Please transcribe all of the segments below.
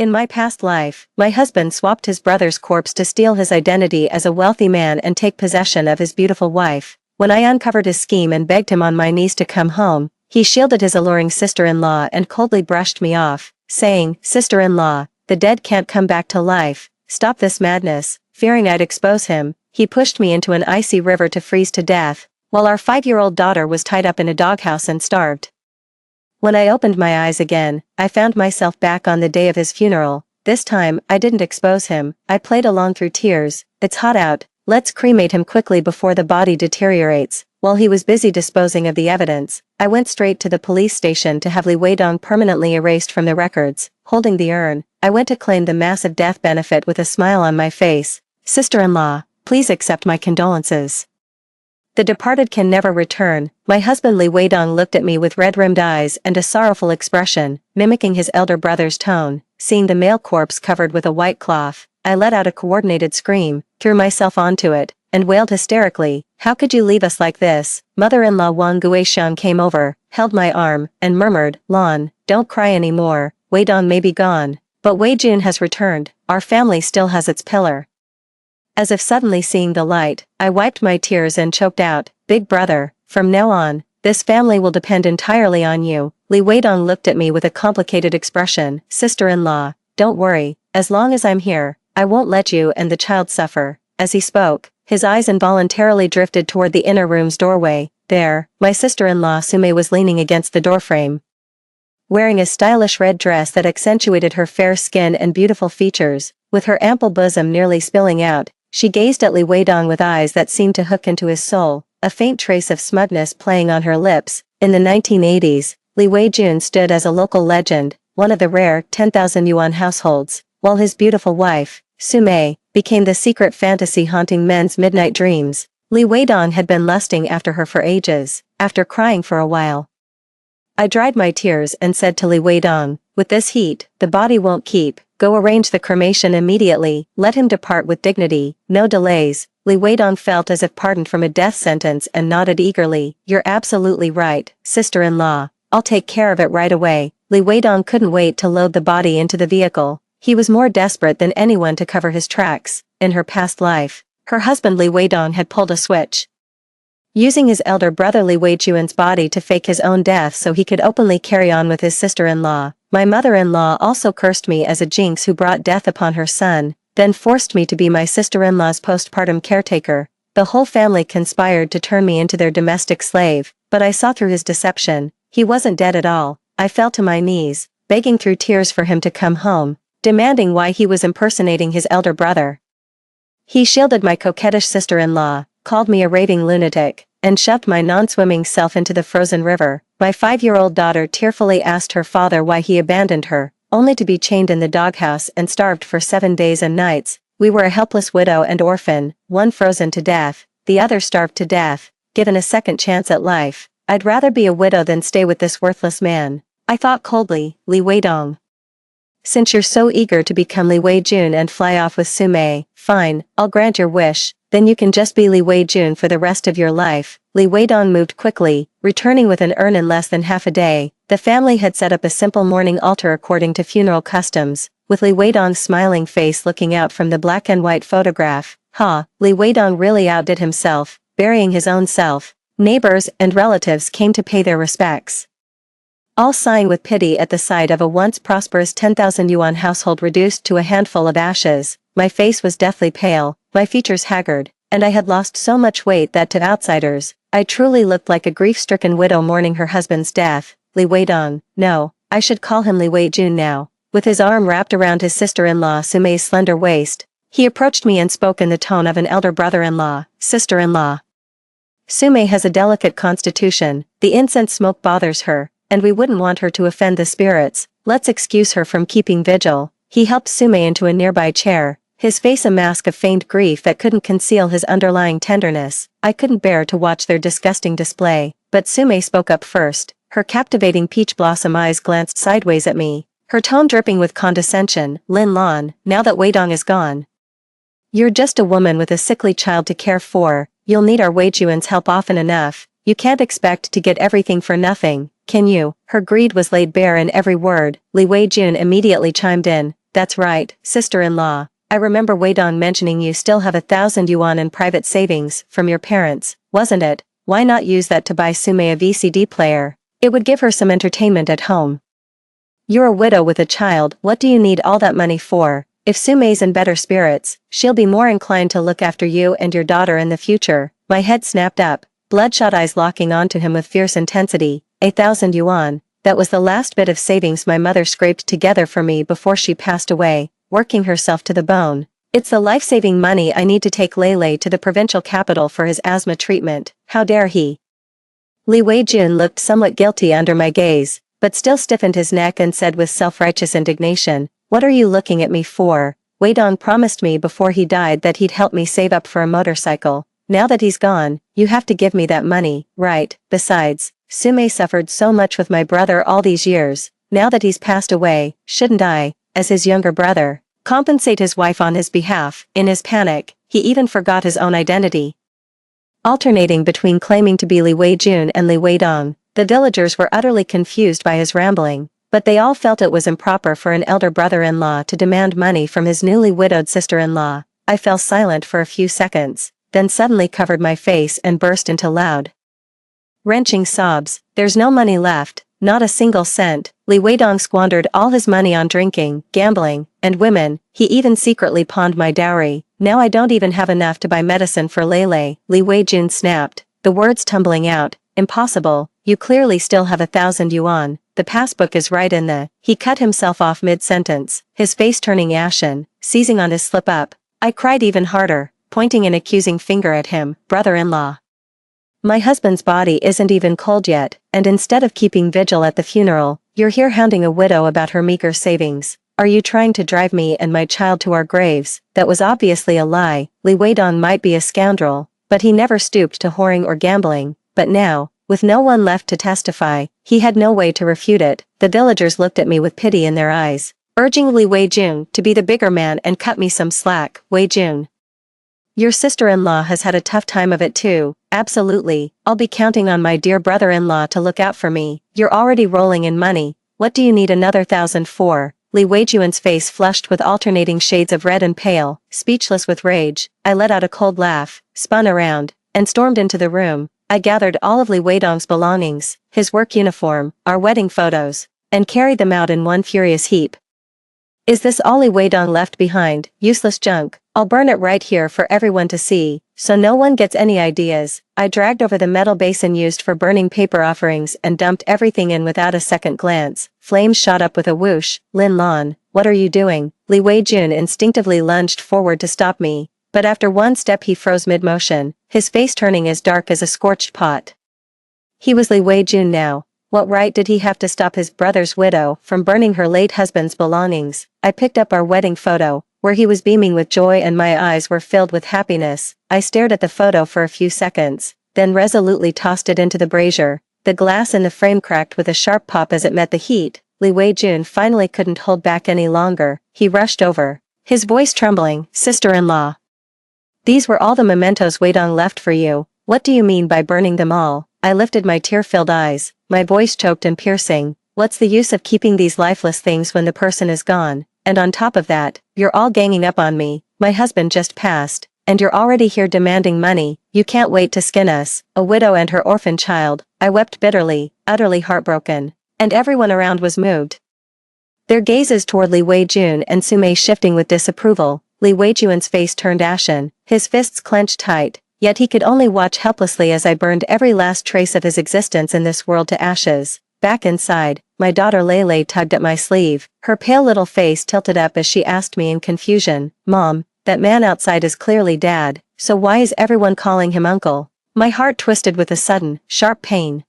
In my past life, my husband swapped his brother's corpse to steal his identity as a wealthy man and take possession of his beautiful wife. When I uncovered his scheme and begged him on my knees to come home, he shielded his alluring sister-in-law and coldly brushed me off, saying, "Sister-in-law, the dead can't come back to life, stop this madness." Fearing I'd expose him, he pushed me into an icy river to freeze to death, while our 5-year-old daughter was tied up in a doghouse and starved. When I opened my eyes again, I found myself back on the day of his funeral. This time, I didn't expose him, I played along through tears. "It's hot out, let's cremate him quickly before the body deteriorates." While he was busy disposing of the evidence, I went straight to the police station to have Li Weidong permanently erased from the records. Holding the urn, I went to claim the massive death benefit with a smile on my face. "Sister-in-law, please accept my condolences. The departed can never return." My husband Li Weidong looked at me with red-rimmed eyes and a sorrowful expression, mimicking his elder brother's tone. Seeing the male corpse covered with a white cloth, I let out a coordinated scream, threw myself onto it, and wailed hysterically, "How could you leave us like this?" Mother-in-law Wang Guishan came over, held my arm, and murmured, "Lan, don't cry anymore, Weidong may be gone, but Wei Jun has returned, our family still has its pillar." As if suddenly seeing the light, I wiped my tears and choked out, "Big brother, from now on, this family will depend entirely on you." Li Weidong looked at me with a complicated expression. "Sister-in-law, don't worry, as long as I'm here, I won't let you and the child suffer." As he spoke, his eyes involuntarily drifted toward the inner room's doorway. There, my sister-in-law Sume was leaning against the doorframe. Wearing a stylish red dress that accentuated her fair skin and beautiful features, with her ample bosom nearly spilling out, she gazed at Li Weidong with eyes that seemed to hook into his soul, a faint trace of smugness playing on her lips. In the 1980s, Li Weijun stood as a local legend, one of the rare 10,000 yuan households, while his beautiful wife, Sume, became the secret fantasy haunting men's midnight dreams. Li Weidong had been lusting after her for ages. After crying for a while, I dried my tears and said to Li Weidong, "With this heat, the body won't keep. Go arrange the cremation immediately, let him depart with dignity, no delays." Li Weidong felt as if pardoned from a death sentence and nodded eagerly, "You're absolutely right, sister-in-law. I'll take care of it right away." Li Weidong couldn't wait to load the body into the vehicle. He was more desperate than anyone to cover his tracks. In her past life, her husband Li Weidong had pulled a switch, using his elder brother Li Weijuan's body to fake his own death so he could openly carry on with his sister-in-law. My mother-in-law also cursed me as a jinx who brought death upon her son, then forced me to be my sister-in-law's postpartum caretaker. The whole family conspired to turn me into their domestic slave, but I saw through his deception. He wasn't dead at all. I fell to my knees, begging through tears for him to come home, demanding why he was impersonating his elder brother. He shielded my coquettish sister-in-law, called me a raving lunatic, and shoved my non-swimming self into the frozen river. My 5-year-old daughter tearfully asked her father why he abandoned her, only to be chained in the doghouse and starved for 7 days and nights. We were a helpless widow and orphan, one frozen to death, the other starved to death, given a second chance at life. I'd rather be a widow than stay with this worthless man. I thought coldly, Li Weidong, since you're so eager to become Li Weijun and fly off with Sume, fine, I'll grant your wish. Then you can just be Li Weijun for the rest of your life. Li Weidong moved quickly, returning with an urn in less than half a day. The family had set up a simple mourning altar according to funeral customs, with Li Weidong's smiling face looking out from the black and white photograph. Li Weidong really outdid himself, burying his own self. Neighbors and relatives came to pay their respects, all sighing with pity at the sight of a once prosperous 10,000 yuan household reduced to a handful of ashes. My face was deathly pale, my features haggard, and I had lost so much weight that to outsiders, I truly looked like a grief-stricken widow mourning her husband's death. Li Weidong, no, I should call him Li Weijun now. With his arm wrapped around his sister-in-law Sume's slender waist, he approached me and spoke in the tone of an elder brother-in-law. "Sister-in-law, Sume has a delicate constitution, the incense smoke bothers her, and we wouldn't want her to offend the spirits. Let's excuse her from keeping vigil." He helped Sume into a nearby chair, his face a mask of feigned grief that couldn't conceal his underlying tenderness. I couldn't bear to watch their disgusting display, but Sume spoke up first. Her captivating peach blossom eyes glanced sideways at me, her tone dripping with condescension. "Lin Lan, now that Weidong is gone, you're just a woman with a sickly child to care for. You'll need our Weijuan's help often enough. You can't expect to get everything for nothing, can you?" Her greed was laid bare in every word. Li Weijun immediately chimed in, That's right, sister-in-law. I remember Wei Dong mentioning you still have 1,000 yuan in private savings from your parents, wasn't it? Why not use that to buy Sume a VCD player? It would give her some entertainment at home. You're a widow with a child, what do you need all that money for? If Sume's in better spirits, she'll be more inclined to look after you and your daughter in the future. My head snapped up, bloodshot eyes locking onto him with fierce intensity. 1,000 yuan, that was the last bit of savings my mother scraped together for me before she passed away, working herself to the bone. It's the life-saving money I need to take Lele to the provincial capital for his asthma treatment. How dare he? Li Weijun looked somewhat guilty under my gaze, but still stiffened his neck and said with self-righteous indignation, "What are you looking at me for? Wei Dong promised me before he died that he'd help me save up for a motorcycle. Now that he's gone, you have to give me that money, right? Besides, Sume suffered so much with my brother all these years. Now that he's passed away, shouldn't I, as his younger brother, compensate his wife on his behalf?" In his panic, he even forgot his own identity. Alternating between claiming to be Li Weijun and Li Weidong, the villagers were utterly confused by his rambling, but they all felt it was improper for an elder brother-in-law to demand money from his newly widowed sister-in-law. I fell silent for a few seconds, then suddenly covered my face and burst into loud, wrenching sobs. There's no money left, not a single cent. Li Weidong squandered all his money on drinking, gambling, and women. He even secretly pawned my dowry. Now I don't even have enough to buy medicine for Lele. Li Weijun snapped, the words tumbling out. Impossible, you clearly still have 1,000 yuan. The passbook is right in the... He cut himself off mid-sentence, his face turning ashen, seizing on his slip-up. I cried even harder, pointing an accusing finger at him. Brother-in-law, my husband's body isn't even cold yet, and instead of keeping vigil at the funeral, you're here hounding a widow about her meager savings. Are you trying to drive me and my child to our graves? That was obviously a lie. Li Weidong might be a scoundrel, but he never stooped to whoring or gambling. But now, with no one left to testify, he had no way to refute it. The villagers looked at me with pity in their eyes, urging Li Weijun to be the bigger man and cut me some slack. Weijun, your sister-in-law has had a tough time of it too. Absolutely, I'll be counting on my dear brother-in-law to look out for me. You're already rolling in money. What do you need another 1,000 for? Li Weijun's face flushed with alternating shades of red and pale. Speechless with rage, I let out a cold laugh, spun around, and stormed into the room. I gathered all of Li Weidong's belongings, his work uniform, our wedding photos, and carried them out in one furious heap. Is this all Li Weidong left behind? Useless junk. I'll burn it right here for everyone to see, so no one gets any ideas. I dragged over the metal basin used for burning paper offerings and dumped everything in without a second glance. Flames shot up with a whoosh. Lin Lan, what are you doing? Li Weijun instinctively lunged forward to stop me, but after one step he froze mid-motion, his face turning as dark as a scorched pot. He was Li Weijun now. What right did he have to stop his brother's widow from burning her late husband's belongings? I picked up our wedding photo, where he was beaming with joy and my eyes were filled with happiness. I stared at the photo for a few seconds, then resolutely tossed it into the brazier. The glass in the frame cracked with a sharp pop as it met the heat. Li Weijun finally couldn't hold back any longer. He rushed over, his voice trembling. Sister-in-law, these were all the mementos Weidong left for you. What do you mean by burning them all? I lifted my tear-filled eyes, my voice choked and piercing. What's the use of keeping these lifeless things when the person is gone? And on top of that, you're all ganging up on me. My husband just passed, and you're already here demanding money. You can't wait to skin us, a widow and her orphan child. I wept bitterly, utterly heartbroken, and everyone around was moved. Their gazes toward Li Weijun and Sume shifting with disapproval. Li Weijun's face turned ashen, his fists clenched tight, yet he could only watch helplessly as I burned every last trace of his existence in this world to ashes. Back inside, my daughter Lele tugged at my sleeve, her pale little face tilted up as she asked me in confusion, "Mom, that man outside is clearly Dad, so why is everyone calling him Uncle?" My heart twisted with a sudden, sharp pain.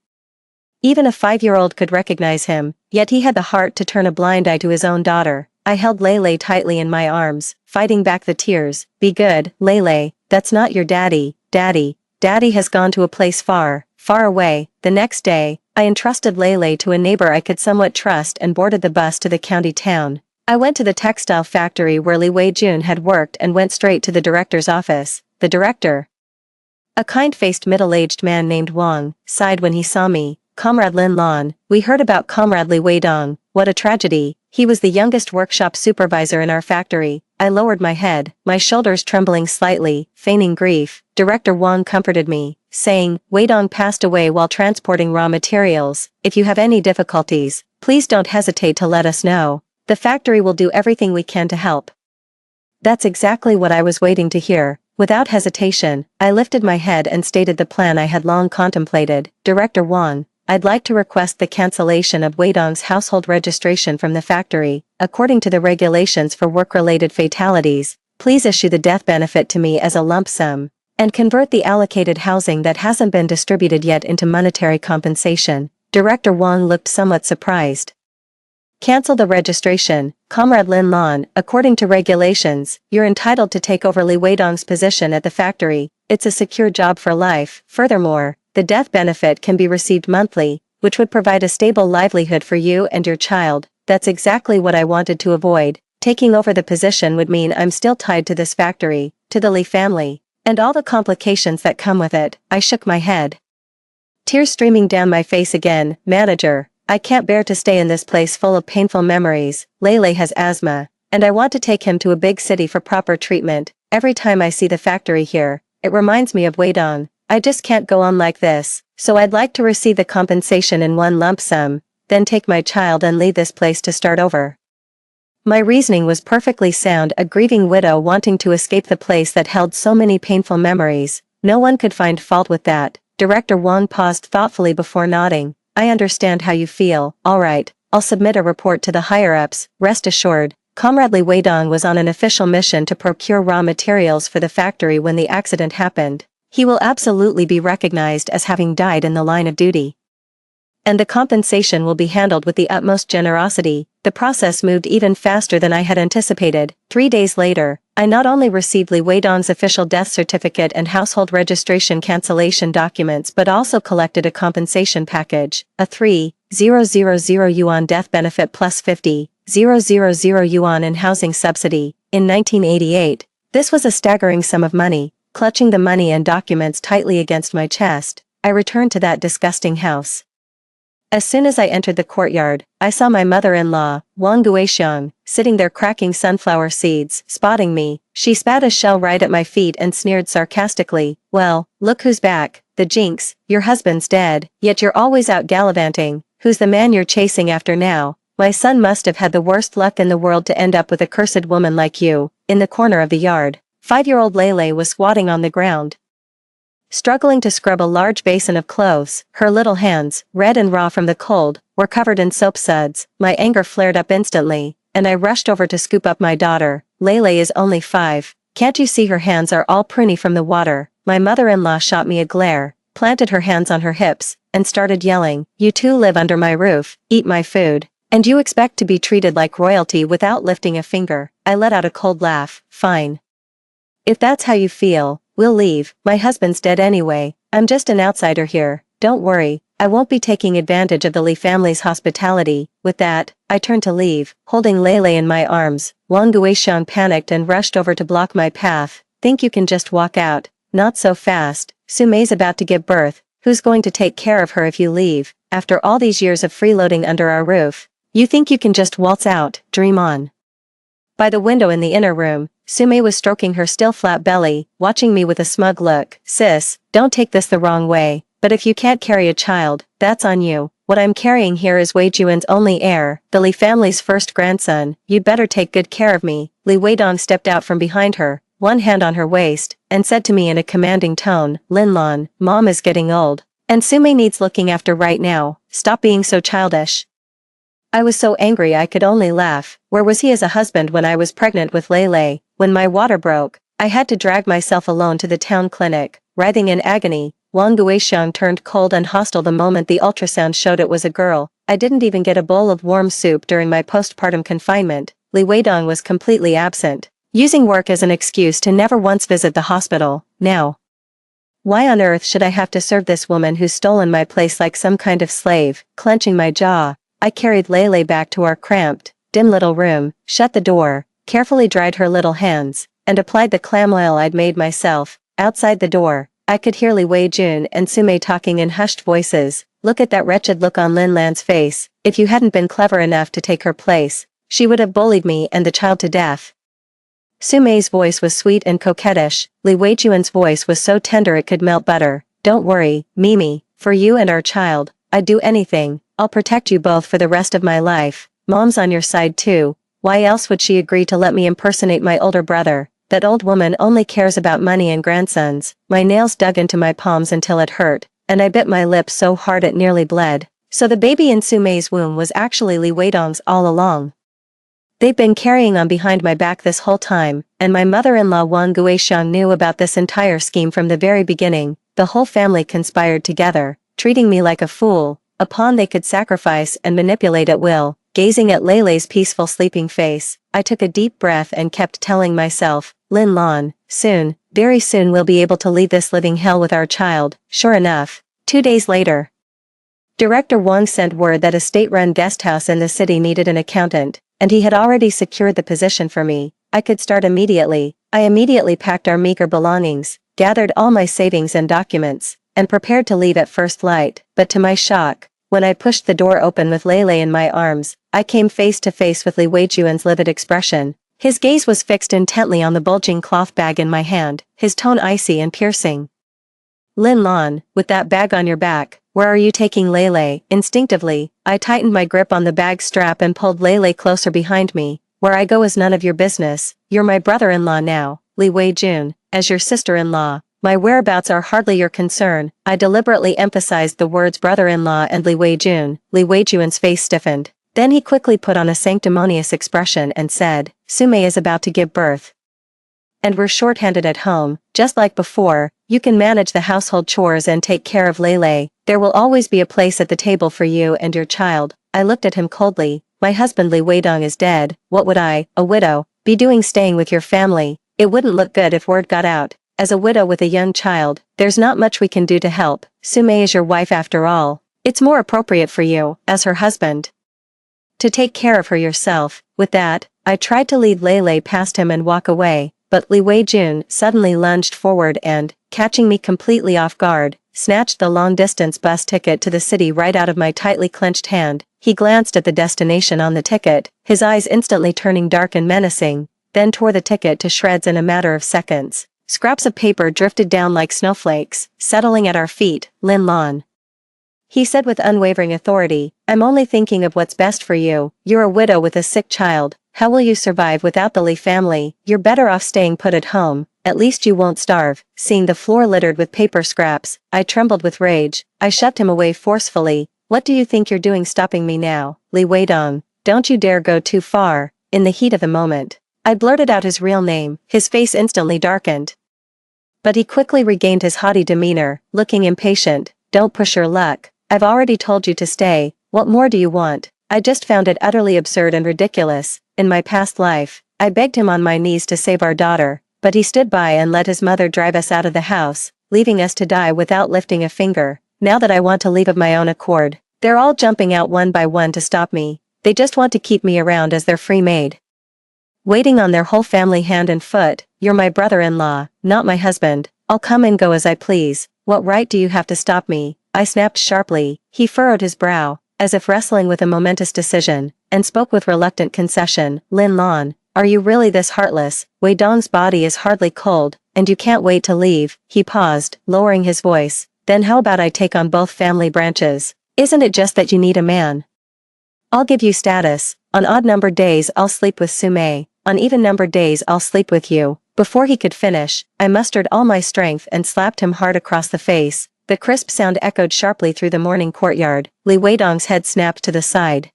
Even a 5-year-old could recognize him, yet he had the heart to turn a blind eye to his own daughter. I held Lele tightly in my arms, fighting back the tears. Be good, Lele, that's not your daddy. Daddy has gone to a place far, far away. The next day, I entrusted Lele to a neighbor I could somewhat trust and boarded the bus to the county town. I went to the textile factory where Li Weijun had worked and went straight to the director's office. The director, a kind-faced middle-aged man named Wang, sighed when he saw me. "Comrade Lin Lan, we heard about Comrade Li Weidong. What a tragedy." He was the youngest workshop supervisor in our factory. I lowered my head, my shoulders trembling slightly, feigning grief. Director Wang comforted me, saying, Wei Dong passed away while transporting raw materials. If you have any difficulties, please don't hesitate to let us know. The factory will do everything we can to help. That's exactly what I was waiting to hear. Without hesitation, I lifted my head and stated the plan I had long contemplated. Director Wang, I'd like to request the cancellation of Wei Dong's household registration from the factory. According to the regulations for work-related fatalities, please issue the death benefit to me as a lump sum, and convert the allocated housing that hasn't been distributed yet into monetary compensation. Director Wang looked somewhat surprised. Cancel the registration, Comrade Lin Lan. According to regulations, you're entitled to take over Li Weidong's position at the factory. It's a secure job for life. Furthermore, the death benefit can be received monthly, which would provide a stable livelihood for you and your child. That's exactly what I wanted to avoid. Taking over the position would mean I'm still tied to this factory, to the Li family, and all the complications that come with it. I shook my head. Tears streaming down my face again. Manager, I can't bear to stay in this place full of painful memories. Lele has asthma, and I want to take him to a big city for proper treatment. Every time I see the factory here, it reminds me of Wei Dong. I just can't go on like this, so I'd like to receive the compensation in one lump sum, then take my child and leave this place to start over. My reasoning was perfectly sound. A grieving widow wanting to escape the place that held so many painful memories. No one could find fault with that. Director Wang paused thoughtfully before nodding. I understand how you feel. All right, I'll submit a report to the higher-ups. Rest assured, Comrade Li Weidong was on an official mission to procure raw materials for the factory when the accident happened. He will absolutely be recognized as having died in the line of duty. And the compensation will be handled with the utmost generosity. The process moved even faster than I had anticipated. 3 days later, I not only received Li Weidong's official death certificate and household registration cancellation documents but also collected a compensation package, a 3,000 yuan death benefit plus 50,000 yuan in housing subsidy. In 1988, this was a staggering sum of money. Clutching the money and documents tightly against my chest, I returned to that disgusting house. As soon as I entered the courtyard, I saw my mother-in-law, Wang Guixiang, sitting there cracking sunflower seeds. Spotting me, she spat a shell right at my feet and sneered sarcastically, Well, look who's back, the jinx, your husband's dead, yet you're always out gallivanting. Who's the man you're chasing after now? My son must have had the worst luck in the world to end up with a cursed woman like you. In the corner of the yard, 5-year-old Lele was squatting on the ground, struggling to scrub a large basin of clothes. Her little hands, red and raw from the cold, were covered in soap suds. My anger flared up instantly, and I rushed over to scoop up my daughter. Lele is only 5. Can't you see her hands are all pruny from the water? My mother-in-law shot me a glare, planted her hands on her hips, and started yelling, You two live under my roof, eat my food, and you expect to be treated like royalty without lifting a finger. I let out a cold laugh. Fine. If that's how you feel, we'll leave. My husband's dead anyway. I'm just an outsider here. Don't worry, I won't be taking advantage of the Li family's hospitality. With that, I turned to leave, holding Lele in my arms. Wang Guixiang panicked and rushed over to block my path. Think you can just walk out? Not so fast. Sumei's about to give birth. Who's going to take care of her if you leave? After all these years of freeloading under our roof, you think you can just waltz out? Dream on. By the window in the inner room, Sumei was stroking her still flat belly, watching me with a smug look. Sis, don't take this the wrong way, but if you can't carry a child, that's on you. What I'm carrying here is Wei Juan's only heir, the Li family's first grandson. You'd better take good care of me. Li Weidong stepped out from behind her, one hand on her waist, and said to me in a commanding tone, Lin Lan, Mom is getting old, and Sumei needs looking after right now. Stop being so childish. I was so angry I could only laugh. Where was he as a husband when I was pregnant with Lele? When my water broke, I had to drag myself alone to the town clinic. Writhing in agony, Wang Guixiang turned cold and hostile the moment the ultrasound showed it was a girl. I didn't even get a bowl of warm soup during my postpartum confinement. Li Weidong was completely absent, using work as an excuse to never once visit the hospital. Now, why on earth should I have to serve this woman who's stolen my place like some kind of slave? Clenching my jaw, I carried Lele back to our cramped, dim little room, shut the door, carefully dried her little hands, and applied the clam oil I'd made myself. Outside the door, I could hear Li Weijun and Sumei talking in hushed voices. Look at that wretched look on Lin Lan's face. If you hadn't been clever enough to take her place, She would have bullied me and the child to death. Su Mei's voice was sweet and coquettish. Li Weijuan's voice was so tender it could melt butter. Don't worry, Mimi, for you and our child, I'd do anything. I'll protect you both for the rest of my life. Mom's on your side too. Why else would she agree to let me impersonate my older brother? That old woman only cares about money and grandsons. My nails dug into my palms until it hurt, and I bit my lip so hard it nearly bled. So the baby in Su Mei's womb was actually Li Weidong's all along. They've been carrying on behind my back this whole time, and my mother-in-law Wang Guixiang knew about this entire scheme from the very beginning. The whole family conspired together, treating me like a fool, a pawn they could sacrifice and manipulate at will. Gazing at Leilei's peaceful sleeping face, I took a deep breath and kept telling myself, Lin Lan, soon, very soon we'll be able to leave this living hell with our child. Sure enough, 2 days later, Director Wang sent word that a state-run guest house in the city needed an accountant, and he had already secured the position for me. I could start immediately. I immediately packed our meager belongings, gathered all my savings and documents, and prepared to leave at first light. But to my shock, when I pushed the door open with Leilei in my arms, I came face to face with Li Weijuan's livid expression. His gaze was fixed intently on the bulging cloth bag in my hand, his tone icy and piercing. Lin Lan, with that bag on your back, where are you taking Leilei? Instinctively, I tightened my grip on the bag strap and pulled Leilei closer behind me. Where I go is none of your business. You're my brother-in-law now, Li Weijun, as your sister-in-law. My whereabouts are hardly your concern. I deliberately emphasized the words brother-in-law and Li Weijun. Li Weijuan's face stiffened. Then he quickly put on a sanctimonious expression and said, Su Mei is about to give birth. And we're short-handed at home, just like before. You can manage the household chores and take care of Leilei. There will always be a place at the table for you and your child. I looked at him coldly. My husband Li Weidong is dead. What would I, a widow, be doing staying with your family? It wouldn't look good if word got out. As a widow with a young child, there's not much we can do to help. Su Mei is your wife after all. It's more appropriate for you, as her husband, to take care of her yourself. With that, I tried to lead Leilei past him and walk away, but Li Weijun suddenly lunged forward and, catching me completely off guard, snatched the long-distance bus ticket to the city right out of my tightly clenched hand. He glanced at the destination on the ticket, his eyes instantly turning dark and menacing, then tore the ticket to shreds in a matter of seconds. Scraps of paper drifted down like snowflakes, settling at our feet. Lin Lan, he said with unwavering authority, I'm only thinking of what's best for you. You're a widow with a sick child. How will you survive without the Li family? You're better off staying put at home. At least you won't starve. Seeing the floor littered with paper scraps, I trembled with rage. I shoved him away forcefully. What do you think you're doing stopping me now? Li Weidong, don't you dare go too far. In the heat of the moment, I blurted out his real name. His face instantly darkened, but he quickly regained his haughty demeanor, looking impatient. Don't push your luck. I've already told you to stay. What more do you want? I just found it utterly absurd and ridiculous. In my past life, I begged him on my knees to save our daughter, but he stood by and let his mother drive us out of the house, leaving us to die without lifting a finger. Now that I want to leave of my own accord, they're all jumping out one by one to stop me. They just want to keep me around as their free maid, waiting on their whole family hand and foot. You're my brother-in-law, not my husband. I'll come and go as I please. What right do you have to stop me? I snapped sharply. He furrowed his brow, as if wrestling with a momentous decision, and spoke with reluctant concession. Lin Lan, are you really this heartless? Wei Dong's body is hardly cold, and you can't wait to leave. He paused, lowering his voice. Then how about I take on both family branches? Isn't it just that you need a man? I'll give you status. On odd-numbered days I'll sleep with Su Mei. On even-numbered days I'll sleep with you. Before he could finish, I mustered all my strength and slapped him hard across the face. The crisp sound echoed sharply through the morning courtyard. Li Weidong's head snapped to the side,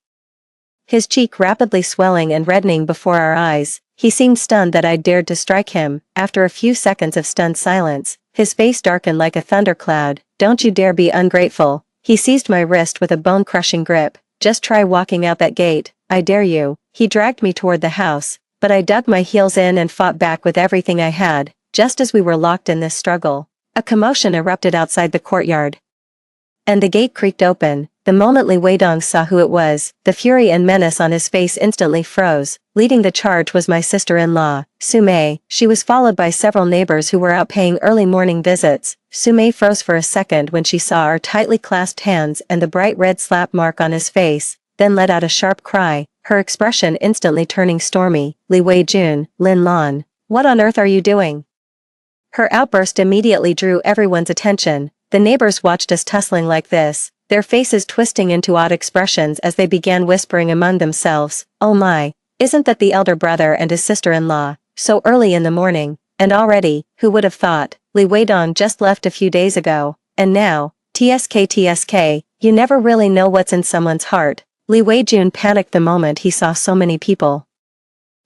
his cheek rapidly swelling and reddening before our eyes. He seemed stunned that I'd dared to strike him. After a few seconds of stunned silence, his face darkened like a thundercloud. Don't you dare be ungrateful. He seized my wrist with a bone-crushing grip. Just try walking out that gate. I dare you. He dragged me toward the house, but I dug my heels in and fought back with everything I had. Just as we were locked in this struggle, a commotion erupted outside the courtyard, and the gate creaked open. The moment Li Weidong saw who it was, the fury and menace on his face instantly froze. Leading the charge was my sister-in-law, Su Mei. She was followed by several neighbors who were out paying early morning visits. Su Mei froze for a second when she saw our tightly clasped hands and the bright red slap mark on his face, then let out a sharp cry. her expression instantly turning stormy. Li Wei-jun, Lin Lan. What on earth are you doing? Her outburst immediately drew everyone's attention. The neighbors watched us tussling like this, their faces twisting into odd expressions as they began whispering among themselves. Oh my, isn't that the elder brother and his sister-in-law? So early in the morning, and already, who would have thought? Li Weidong just left a few days ago, and now, TSK, you never really know what's in someone's heart. Li Weijun panicked the moment he saw so many people.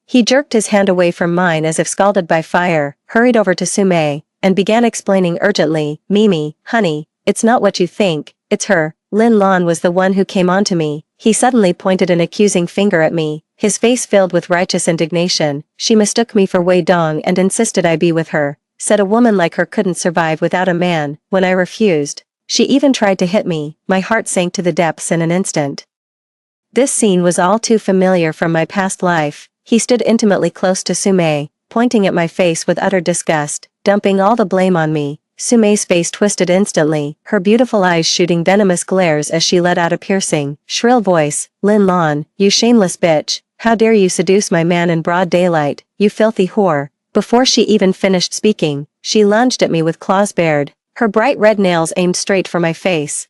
He jerked his hand away from mine as if scalded by fire, hurried over to Sume, and began explaining urgently, Mimi, honey, it's not what you think, it's her. Lin Lan was the one who came on to me. He suddenly pointed an accusing finger at me, his face filled with righteous indignation. She mistook me for Wei Dong and insisted I be with her. Said a woman like her couldn't survive without a man. When I refused, she even tried to hit me. My heart sank to the depths in an instant. This scene was all too familiar from my past life. He stood intimately close to Sume, pointing at my face with utter disgust, dumping all the blame on me. Sume's face twisted instantly, her beautiful eyes shooting venomous glares as she let out a piercing, shrill voice. Lin Lan, you shameless bitch, how dare you seduce my man in broad daylight, you filthy whore. Before she even finished speaking, she lunged at me with claws bared, her bright red nails aimed straight for my face.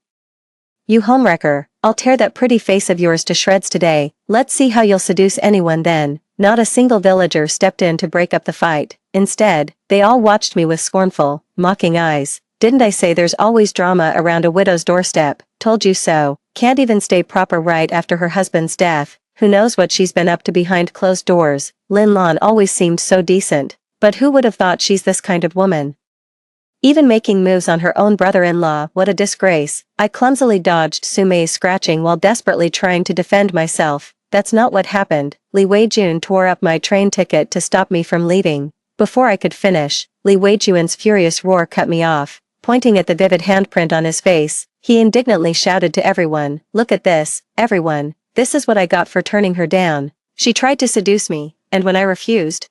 You homewrecker, I'll tear that pretty face of yours to shreds today. Let's see how you'll seduce anyone then. Not a single villager stepped in to break up the fight. Instead, they all watched me with scornful, mocking eyes. Didn't I say there's always drama around a widow's doorstep? Told you so. Can't even stay proper right after her husband's death. Who knows what she's been up to behind closed doors? Lin Lan always seemed so decent. But who would have thought she's this kind of woman? Even making moves on her own brother-in-law, what a disgrace. I clumsily dodged Sume's scratching while desperately trying to defend myself. That's not what happened. Li Weijun tore up my train ticket to stop me from leaving. Before I could finish, Li Weijun's furious roar cut me off. Pointing at the vivid handprint on his face, he indignantly shouted to everyone, look at this, everyone. This is what I got for turning her down. She tried to seduce me, and when I refused,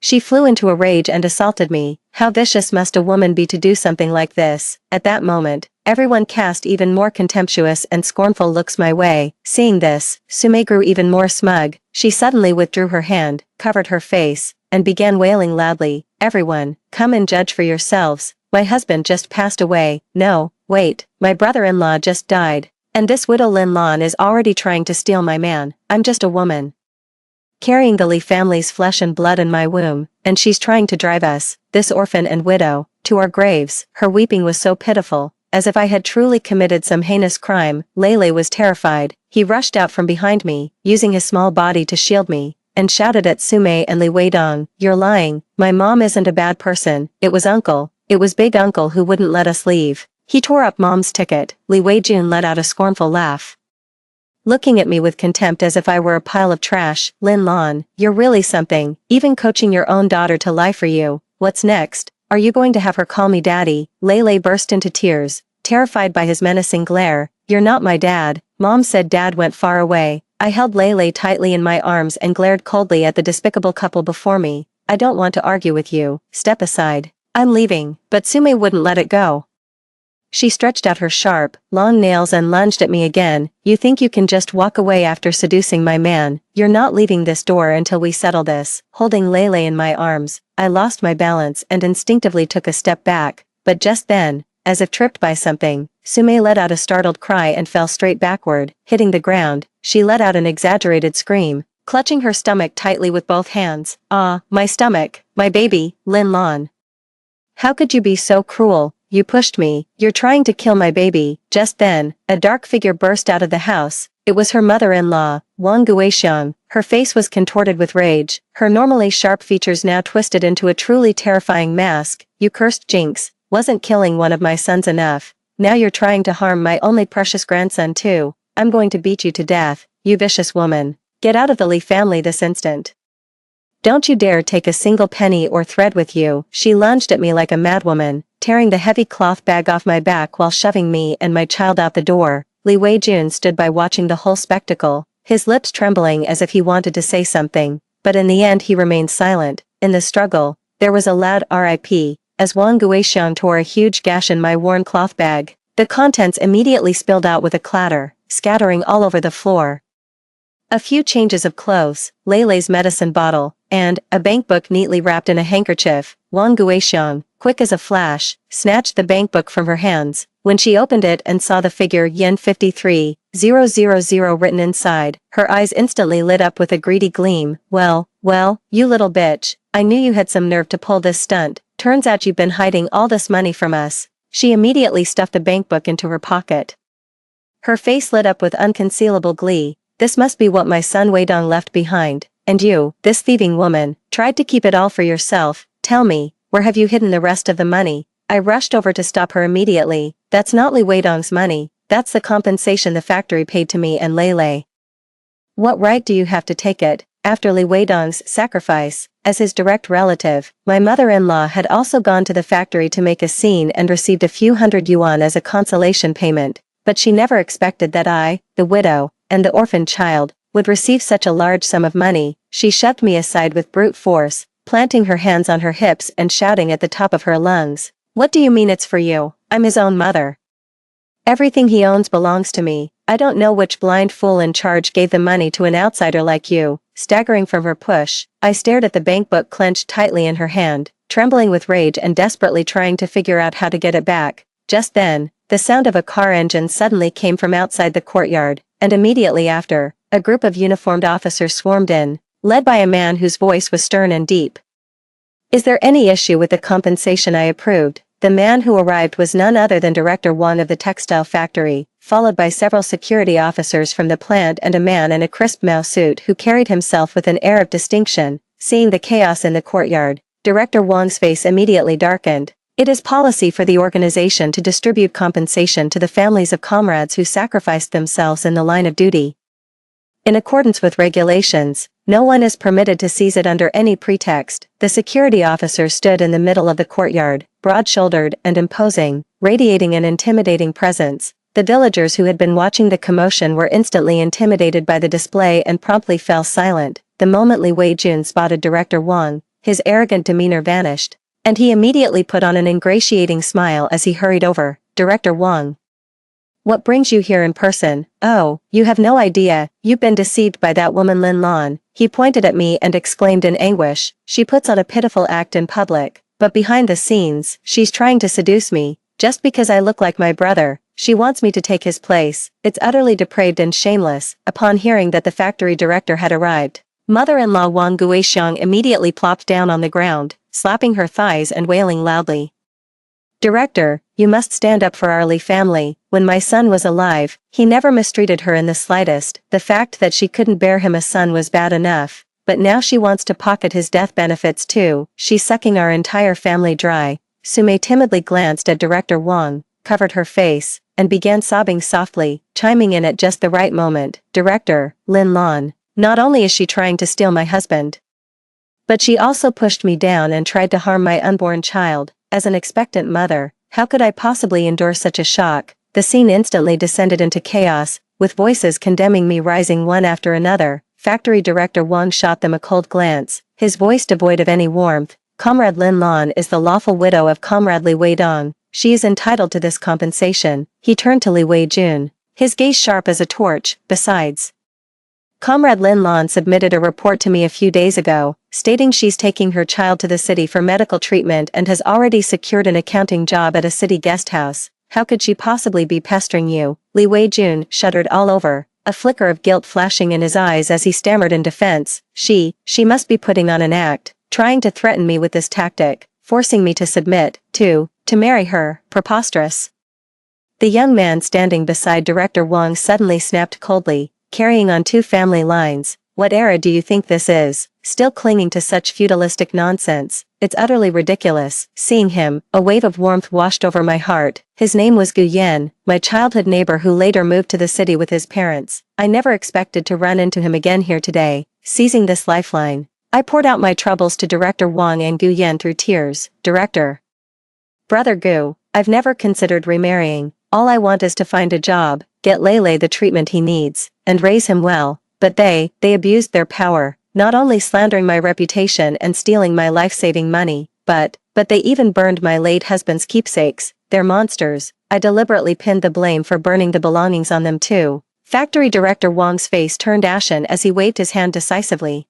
she flew into a rage and assaulted me. How vicious must a woman be to do something like this? At that moment, everyone cast even more contemptuous and scornful looks my way. Seeing this, Sume grew even more smug. She suddenly withdrew her hand, covered her face, and began wailing loudly. Everyone, come and judge for yourselves. My husband just passed away. No, wait, my brother-in-law just died. And this widow Lin Lan is already trying to steal my man. I'm just a woman, carrying the Li family's flesh and blood in my womb, and she's trying to drive us, this orphan and widow, to our graves. Her weeping was so pitiful, as if I had truly committed some heinous crime. Lele was terrified. He rushed out from behind me, using his small body to shield me, and shouted at Sume and Li Weidong, you're lying, my mom isn't a bad person, it was uncle, it was big uncle who wouldn't let us leave. He tore up mom's ticket. Li Weijun let out a scornful laugh, looking at me with contempt as if I were a pile of trash. Lin Lan, you're really something, even coaching your own daughter to lie for you. What's next? Are you going to have her call me daddy? Lele burst into tears, terrified by his menacing glare. You're not my dad. Mom said dad went far away. I held Lele tightly in my arms and glared coldly at the despicable couple before me. I don't want to argue with you. Step aside. I'm leaving. But Sume wouldn't let it go. She stretched out her sharp, long nails and lunged at me again. You think you can just walk away after seducing my man? You're not leaving this door until we settle this. Holding Lele in my arms, I lost my balance and instinctively took a step back. But just then, as if tripped by something, Sume let out a startled cry and fell straight backward, hitting the ground. She let out an exaggerated scream, clutching her stomach tightly with both hands. Ah, my stomach, my baby, Lin Lan. How could you be so cruel? You pushed me, you're trying to kill my baby. Just then, a dark figure burst out of the house. It was her mother-in-law, Wang Guixiang. Her face was contorted with rage, her normally sharp features now twisted into a truly terrifying mask. You cursed jinx, wasn't killing one of my sons enough? Now you're trying to harm my only precious grandson too. I'm going to beat you to death, you vicious woman. Get out of the Li family this instant. Don't you dare take a single penny or thread with you. She lunged at me like a madwoman, tearing the heavy cloth bag off my back while shoving me and my child out the door. Li Weijun stood by watching the whole spectacle, his lips trembling as if he wanted to say something, but in the end he remained silent. In the struggle, there was a loud RIP, as Wang Guixiang tore a huge gash in my worn cloth bag. The contents immediately spilled out with a clatter, scattering all over the floor. A few changes of clothes, Leilei's medicine bottle, and a bankbook neatly wrapped in a handkerchief. Wang Guixiang, quick as a flash, snatched the bankbook from her hands. When she opened it and saw the figure yen 53,000 written inside, her eyes instantly lit up with a greedy gleam. Well, you little bitch, I knew you had some nerve to pull this stunt. Turns out you've been hiding all this money from us. She immediately stuffed the bankbook into her pocket. Her face lit up with unconcealable glee. This must be what my son Weidong left behind, and you, this thieving woman, tried to keep it all for yourself. Tell me, where have you hidden the rest of the money? I rushed over to stop her immediately. That's not Li Weidong's money, that's the compensation the factory paid to me and Leilei. What right do you have to take it? After Li Weidong's sacrifice, as his direct relative, my mother-in-law had also gone to the factory to make a scene and received a few hundred yuan as a consolation payment, but she never expected that I, the widow, and the orphan child, would receive such a large sum of money. She shoved me aside with brute force, planting her hands on her hips and shouting at the top of her lungs, "What do you mean it's for you? I'm his own mother. Everything he owns belongs to me. I don't know which blind fool in charge gave the money to an outsider like you." Staggering from her push, I stared at the bankbook clenched tightly in her hand, trembling with rage and desperately trying to figure out how to get it back. Just then, the sound of a car engine suddenly came from outside the courtyard, and immediately after, a group of uniformed officers swarmed in, led by a man whose voice was stern and deep. "Is there any issue with the compensation I approved?" The man who arrived was none other than Director Wang of the textile factory, followed by several security officers from the plant and a man in a crisp Mao suit who carried himself with an air of distinction. Seeing the chaos in the courtyard, Director Wang's face immediately darkened. "It is policy for the organization to distribute compensation to the families of comrades who sacrificed themselves in the line of duty. In accordance with regulations, no one is permitted to seize it under any pretext." The security officer stood in the middle of the courtyard, broad-shouldered and imposing, radiating an intimidating presence. The villagers who had been watching the commotion were instantly intimidated by the display and promptly fell silent. The moment Li Weijun spotted Director Wang, his arrogant demeanor vanished, and he immediately put on an ingratiating smile as he hurried over. "Director Wang, what brings you here in person? Oh, you have no idea, you've been deceived by that woman Lin Lan." He pointed at me and exclaimed in anguish, "She puts on a pitiful act in public, but behind the scenes, she's trying to seduce me, just because I look like my brother. She wants me to take his place. It's utterly depraved and shameless." Upon hearing that the factory director had arrived, mother-in-law Wang Guixiang immediately plopped down on the ground, slapping her thighs and wailing loudly. "Director, you must stand up for our Li family. When my son was alive, he never mistreated her in the slightest. The fact that she couldn't bear him a son was bad enough, but now she wants to pocket his death benefits too. She's sucking our entire family dry." Sumei timidly glanced at Director Wang, covered her face, and began sobbing softly, chiming in at just the right moment. "Director, Lin Lan, not only is she trying to steal my husband, but she also pushed me down and tried to harm my unborn child. As an expectant mother, how could I possibly endure such a shock?" The scene instantly descended into chaos, with voices condemning me rising one after another. Factory Director Wang shot them a cold glance, his voice devoid of any warmth. "Comrade Lin Lan is the lawful widow of Comrade Li Weidong. She is entitled to this compensation." He turned to Li Weijun, his gaze sharp as a torch. "Besides, Comrade Lin Lan submitted a report to me a few days ago, stating she's taking her child to the city for medical treatment and has already secured an accounting job at a city guest house. How could she possibly be pestering you?" Li Weijun shuddered all over, a flicker of guilt flashing in his eyes as he stammered in defense. She must be putting on an act, trying to threaten me with this tactic, forcing me to submit, to marry her. Preposterous." The young man standing beside Director Wang suddenly snapped coldly, "Carrying on two family lines, what era do you think this is? Still clinging to such feudalistic nonsense? It's utterly ridiculous." Seeing him, a wave of warmth washed over my heart. His name was Gu Yan, my childhood neighbor who later moved to the city with his parents. I never expected to run into him again here today. Seizing this lifeline, I poured out my troubles to Director Wang and Gu Yan through tears. "Director, Brother Gu, I've never considered remarrying. All I want is to find a job, get Leilei the treatment he needs, and raise him well. But they abused their power, not only slandering my reputation and stealing my life-saving money, but they even burned my late husband's keepsakes. They're monsters." I deliberately pinned the blame for burning the belongings on them too. Factory Director Wang's face turned ashen as he waved his hand decisively.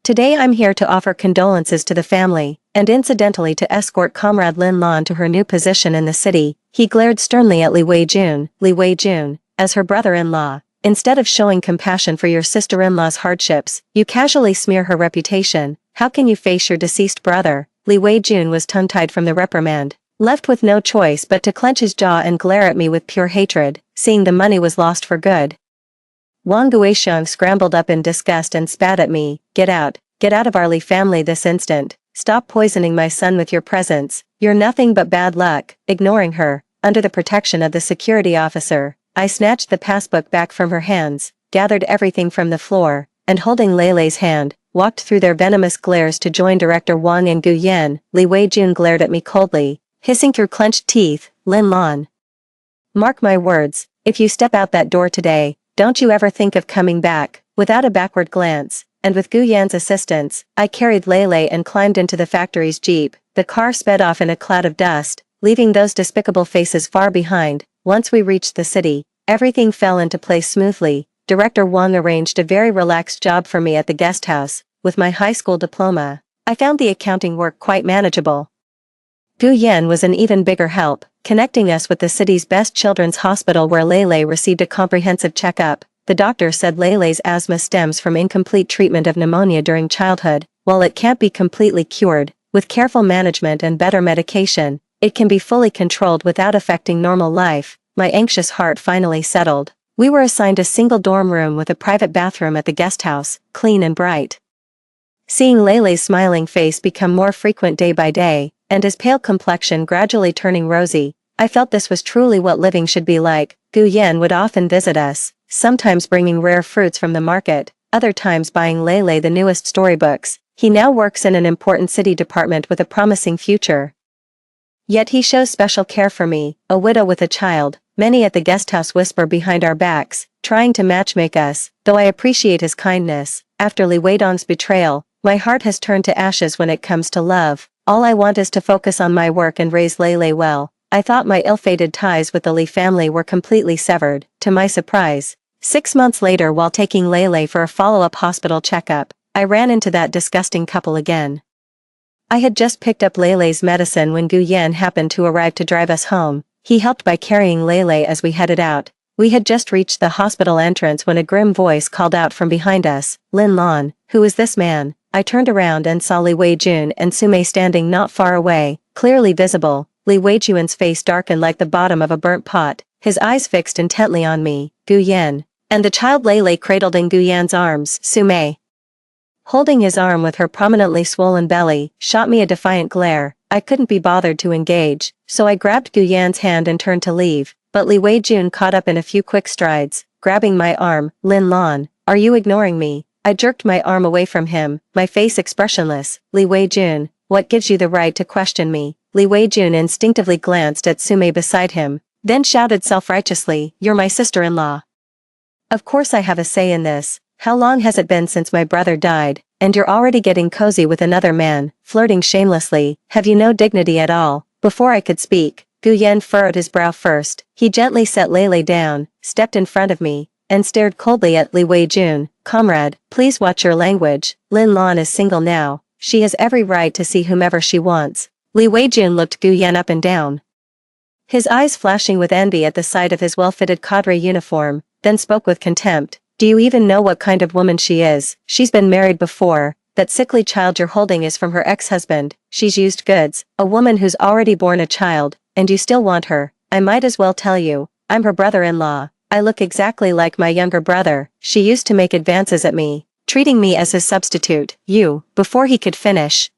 Today I'm here to offer condolences to the family, and incidentally to escort Comrade Lin Lan to her new position in the city. He glared sternly at Li Weijun, as her brother-in-law. Instead of showing compassion for your sister-in-law's hardships, you casually smear her reputation. How can you face your deceased brother? Li Weijun was tongue-tied from the reprimand, left with no choice but to clench his jaw and glare at me with pure hatred, seeing the money was lost for good. Wang Guixiang scrambled up in disgust and spat at me. Get out of our Li family this instant. Stop poisoning my son with your presence. You're nothing but bad luck. Ignoring her, under the protection of the security officer, I snatched the passbook back from her hands, gathered everything from the floor, and holding Leilei's hand, walked through their venomous glares to join Director Wang and Gu Yan. Li Weijun glared at me coldly, hissing through clenched teeth, Lin Lan. Mark my words, if you step out that door today, don't you ever think of coming back. Without a backward glance, and with Gu Yan's assistance, I carried Leilei and climbed into the factory's jeep. The car sped off in a cloud of dust, leaving those despicable faces far behind. Once we reached the city, everything fell into place smoothly. Director Wang arranged a very relaxed job for me at the guest house. With my high school diploma, I found the accounting work quite manageable. Gu Yan was an even bigger help, connecting us with the city's best children's hospital where Leilei received a comprehensive checkup. The doctor said Leilei's asthma stems from incomplete treatment of pneumonia during childhood. While it can't be completely cured, with careful management and better medication, it can be fully controlled without affecting normal life. My anxious heart finally settled. We were assigned a single dorm room with a private bathroom at the guest house, clean and bright. Seeing Leilei's smiling face become more frequent day by day, and his pale complexion gradually turning rosy, I felt this was truly what living should be like. Gu Yan would often visit us, sometimes bringing rare fruits from the market, other times buying Leilei the newest storybooks. He now works in an important city department with a promising future. Yet he shows special care for me, a widow with a child. Many at the guesthouse whisper behind our backs, trying to matchmake us, though I appreciate his kindness. After Li Weidong's betrayal, my heart has turned to ashes when it comes to love. All I want is to focus on my work and raise Leilei well. I thought my ill-fated ties with the Li family were completely severed. To my surprise, 6 months later, while taking Leilei for a follow-up hospital checkup, I ran into that disgusting couple again. I had just picked up Leilei's medicine when Gu Yan happened to arrive to drive us home. He helped by carrying Leilei as we headed out. We had just reached the hospital entrance when a grim voice called out from behind us, Lin Lan, who is this man? I turned around and saw Li Weijun and Sumei standing not far away, clearly visible. Li Weijun's face darkened like the bottom of a burnt pot, his eyes fixed intently on me. Gu Yan. And the child Leilei cradled in Gu Yan's arms. Sumei, holding his arm with her prominently swollen belly, shot me a defiant glare. I couldn't be bothered to engage, so I grabbed Gu Yan's hand and turned to leave, but Li Weijun caught up in a few quick strides, grabbing my arm. Lin Lan, are you ignoring me? I jerked my arm away from him, my face expressionless. Li Weijun, what gives you the right to question me? Li Weijun instinctively glanced at Sumei beside him, then shouted self-righteously, you're my sister-in-law. Of course I have a say in this. How long has it been since my brother died, and you're already getting cozy with another man, flirting shamelessly? Have you no dignity at all? Before I could speak, Gu Yan furrowed his brow first. He gently set Leilei down, stepped in front of me, and stared coldly at Li Weijun. Comrade, please watch your language. Lin Lan is single now. She has every right to see whomever she wants. Li Weijun looked Gu Yan up and down, his eyes flashing with envy at the sight of his well-fitted cadre uniform, then spoke with contempt. Do you even know what kind of woman she is? She's been married before. That sickly child you're holding is from her ex-husband. She's used goods, a woman who's already borne a child, and you still want her. I might as well tell you, I'm her brother-in-law. I look exactly like my younger brother. She used to make advances at me, treating me as his substitute. Before he could finish,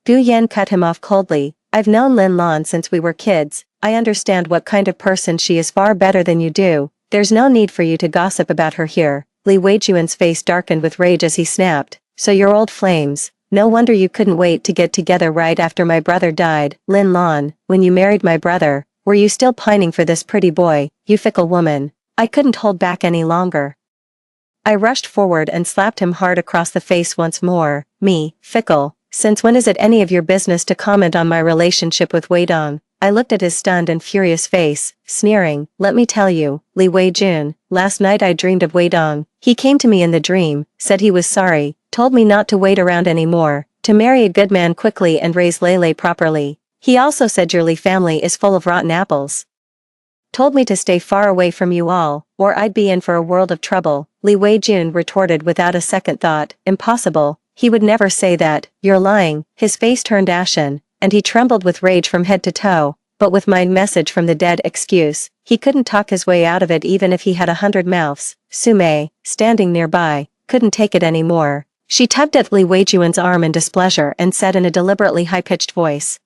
Gu Yan cut him off coldly. I've known Lin Lan since we were kids. I understand what kind of person she is far better than you do. There's no need for you to gossip about her here. Li Weijun's face darkened with rage as he snapped. So you're old flames. No wonder you couldn't wait to get together right after my brother died. Lin Lan, when you married my brother, were you still pining for this pretty boy? You fickle woman. I couldn't hold back any longer. I rushed forward and slapped him hard across the face once more. Me, fickle. Since when is it any of your business to comment on my relationship with Weidong? I looked at his stunned and furious face, sneering. Let me tell you, Li Weijun, last night I dreamed of Wei Dong. He came to me in the dream, said he was sorry, told me not to wait around anymore, to marry a good man quickly and raise Lele properly. He also said your Li family is full of rotten apples. Told me to stay far away from you all, or I'd be in for a world of trouble. Li Weijun retorted without a second thought. Impossible, he would never say that, you're lying. His face turned ashen, and he trembled with rage from head to toe, but with my message from the dead excuse, he couldn't talk his way out of it even if he had 100 mouths. Sume, standing nearby, couldn't take it anymore. She tugged at Li Weijun's arm in displeasure and said in a deliberately high-pitched voice,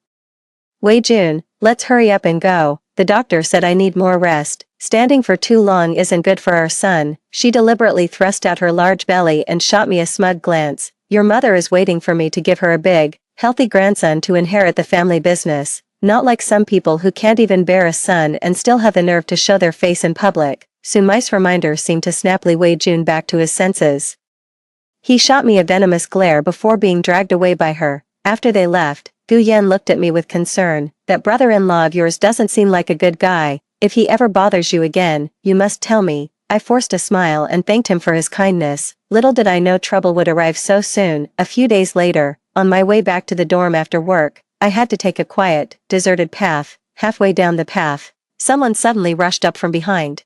Weijun, let's hurry up and go. The doctor said I need more rest. Standing for too long isn't good for our son. She deliberately thrust out her large belly and shot me a smug glance. Your mother is waiting for me to give her a big, healthy grandson to inherit the family business. Not like some people who can't even bear a son and still have the nerve to show their face in public. Sumai's reminder seemed to snap Li Weijun back to his senses. He shot me a venomous glare before being dragged away by her. After they left, Gu Yan looked at me with concern. That brother-in-law of yours doesn't seem like a good guy. If he ever bothers you again, you must tell me. I forced a smile and thanked him for his kindness. Little did I know trouble would arrive so soon. A few days later, on my way back to the dorm after work, I had to take a quiet, deserted path. Halfway down the path, someone suddenly rushed up from behind,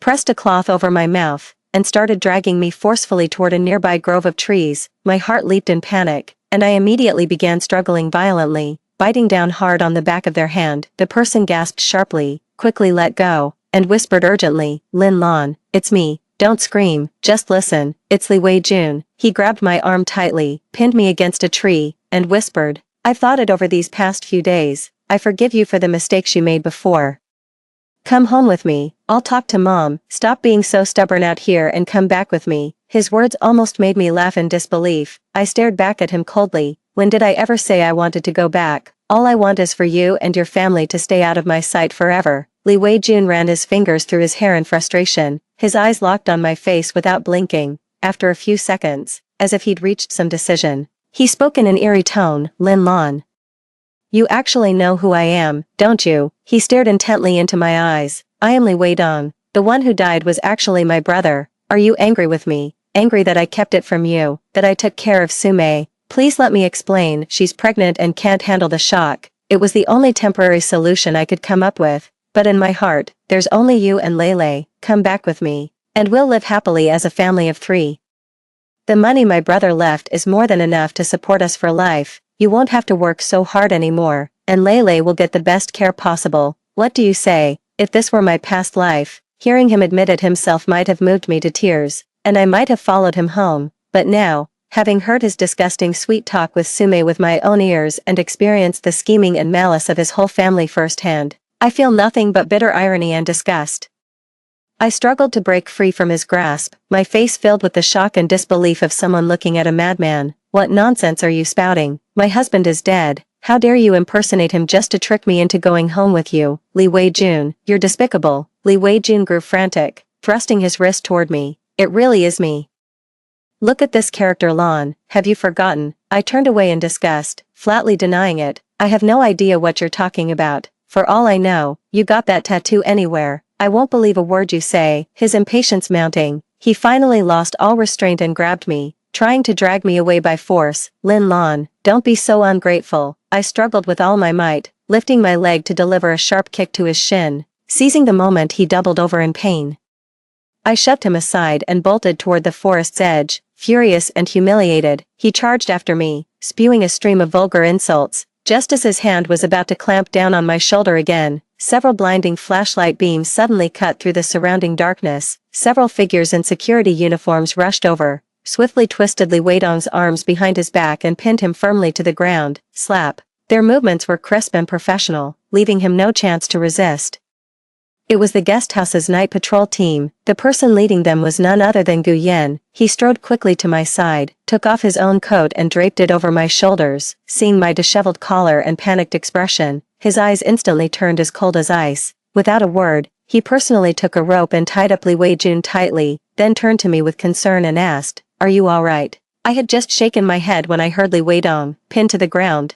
pressed a cloth over my mouth, and started dragging me forcefully toward a nearby grove of trees. My heart leaped in panic, and I immediately began struggling violently, biting down hard on the back of their hand. The person gasped sharply, quickly let go, and whispered urgently, Lin Lan, it's me, don't scream, just listen, it's Li Weijun. He grabbed my arm tightly, pinned me against a tree, and whispered, I've thought it over these past few days. I forgive you for the mistakes you made before. Come home with me, I'll talk to Mom, stop being so stubborn out here and come back with me. His words almost made me laugh in disbelief. I stared back at him coldly. When did I ever say I wanted to go back? All I want is for you and your family to stay out of my sight forever. Li Weijun ran his fingers through his hair in frustration. His eyes locked on my face without blinking. After a few seconds, as if he'd reached some decision, he spoke in an eerie tone, Lin Lan. You actually know who I am, don't you? He stared intently into my eyes. I am Li Weidong. The one who died was actually my brother. Are you angry with me? Angry that I kept it from you, that I took care of Sume? Please let me explain. She's pregnant and can't handle the shock. It was the only temporary solution I could come up with. But in my heart, there's only you and Lele. Come back with me, and we'll live happily as a family of 3. The money my brother left is more than enough to support us for life. You won't have to work so hard anymore, and Lele will get the best care possible. What do you say? If this were my past life, hearing him admit it himself might have moved me to tears, and I might have followed him home. But now, having heard his disgusting sweet talk with Sume with my own ears and experienced the scheming and malice of his whole family firsthand, I feel nothing but bitter irony and disgust. I struggled to break free from his grasp, my face filled with the shock and disbelief of someone looking at a madman. What nonsense are you spouting? My husband is dead. How dare you impersonate him just to trick me into going home with you? Li Weijun, you're despicable. Li Weijun grew frantic, thrusting his wrist toward me. It really is me. Look at this character, Lan. Have you forgotten? I turned away in disgust, flatly denying it. I have no idea what you're talking about. For all I know, you got that tattoo anywhere. I won't believe a word you say. His impatience mounting, he finally lost all restraint and grabbed me, trying to drag me away by force. Lin Lan, don't be so ungrateful. I struggled with all my might, lifting my leg to deliver a sharp kick to his shin. Seizing the moment, he doubled over in pain. I shoved him aside and bolted toward the forest's edge. Furious and humiliated, he charged after me, spewing a stream of vulgar insults. Just as his hand was about to clamp down on my shoulder again, several blinding flashlight beams suddenly cut through the surrounding darkness. Several figures in security uniforms rushed over, swiftly twisted Li Weidong's arms behind his back and pinned him firmly to the ground. Slap. Their movements were crisp and professional, leaving him no chance to resist. It was the guest house's night patrol team. The person leading them was none other than Gu Yan. He strode quickly to my side, took off his own coat and draped it over my shoulders. Seeing my disheveled collar and panicked expression, his eyes instantly turned as cold as ice. Without a word, he personally took a rope and tied up Li Weijun tightly, then turned to me with concern and asked, "Are you all right?" I had just shaken my head when I heard Li Weidong, pinned to the ground,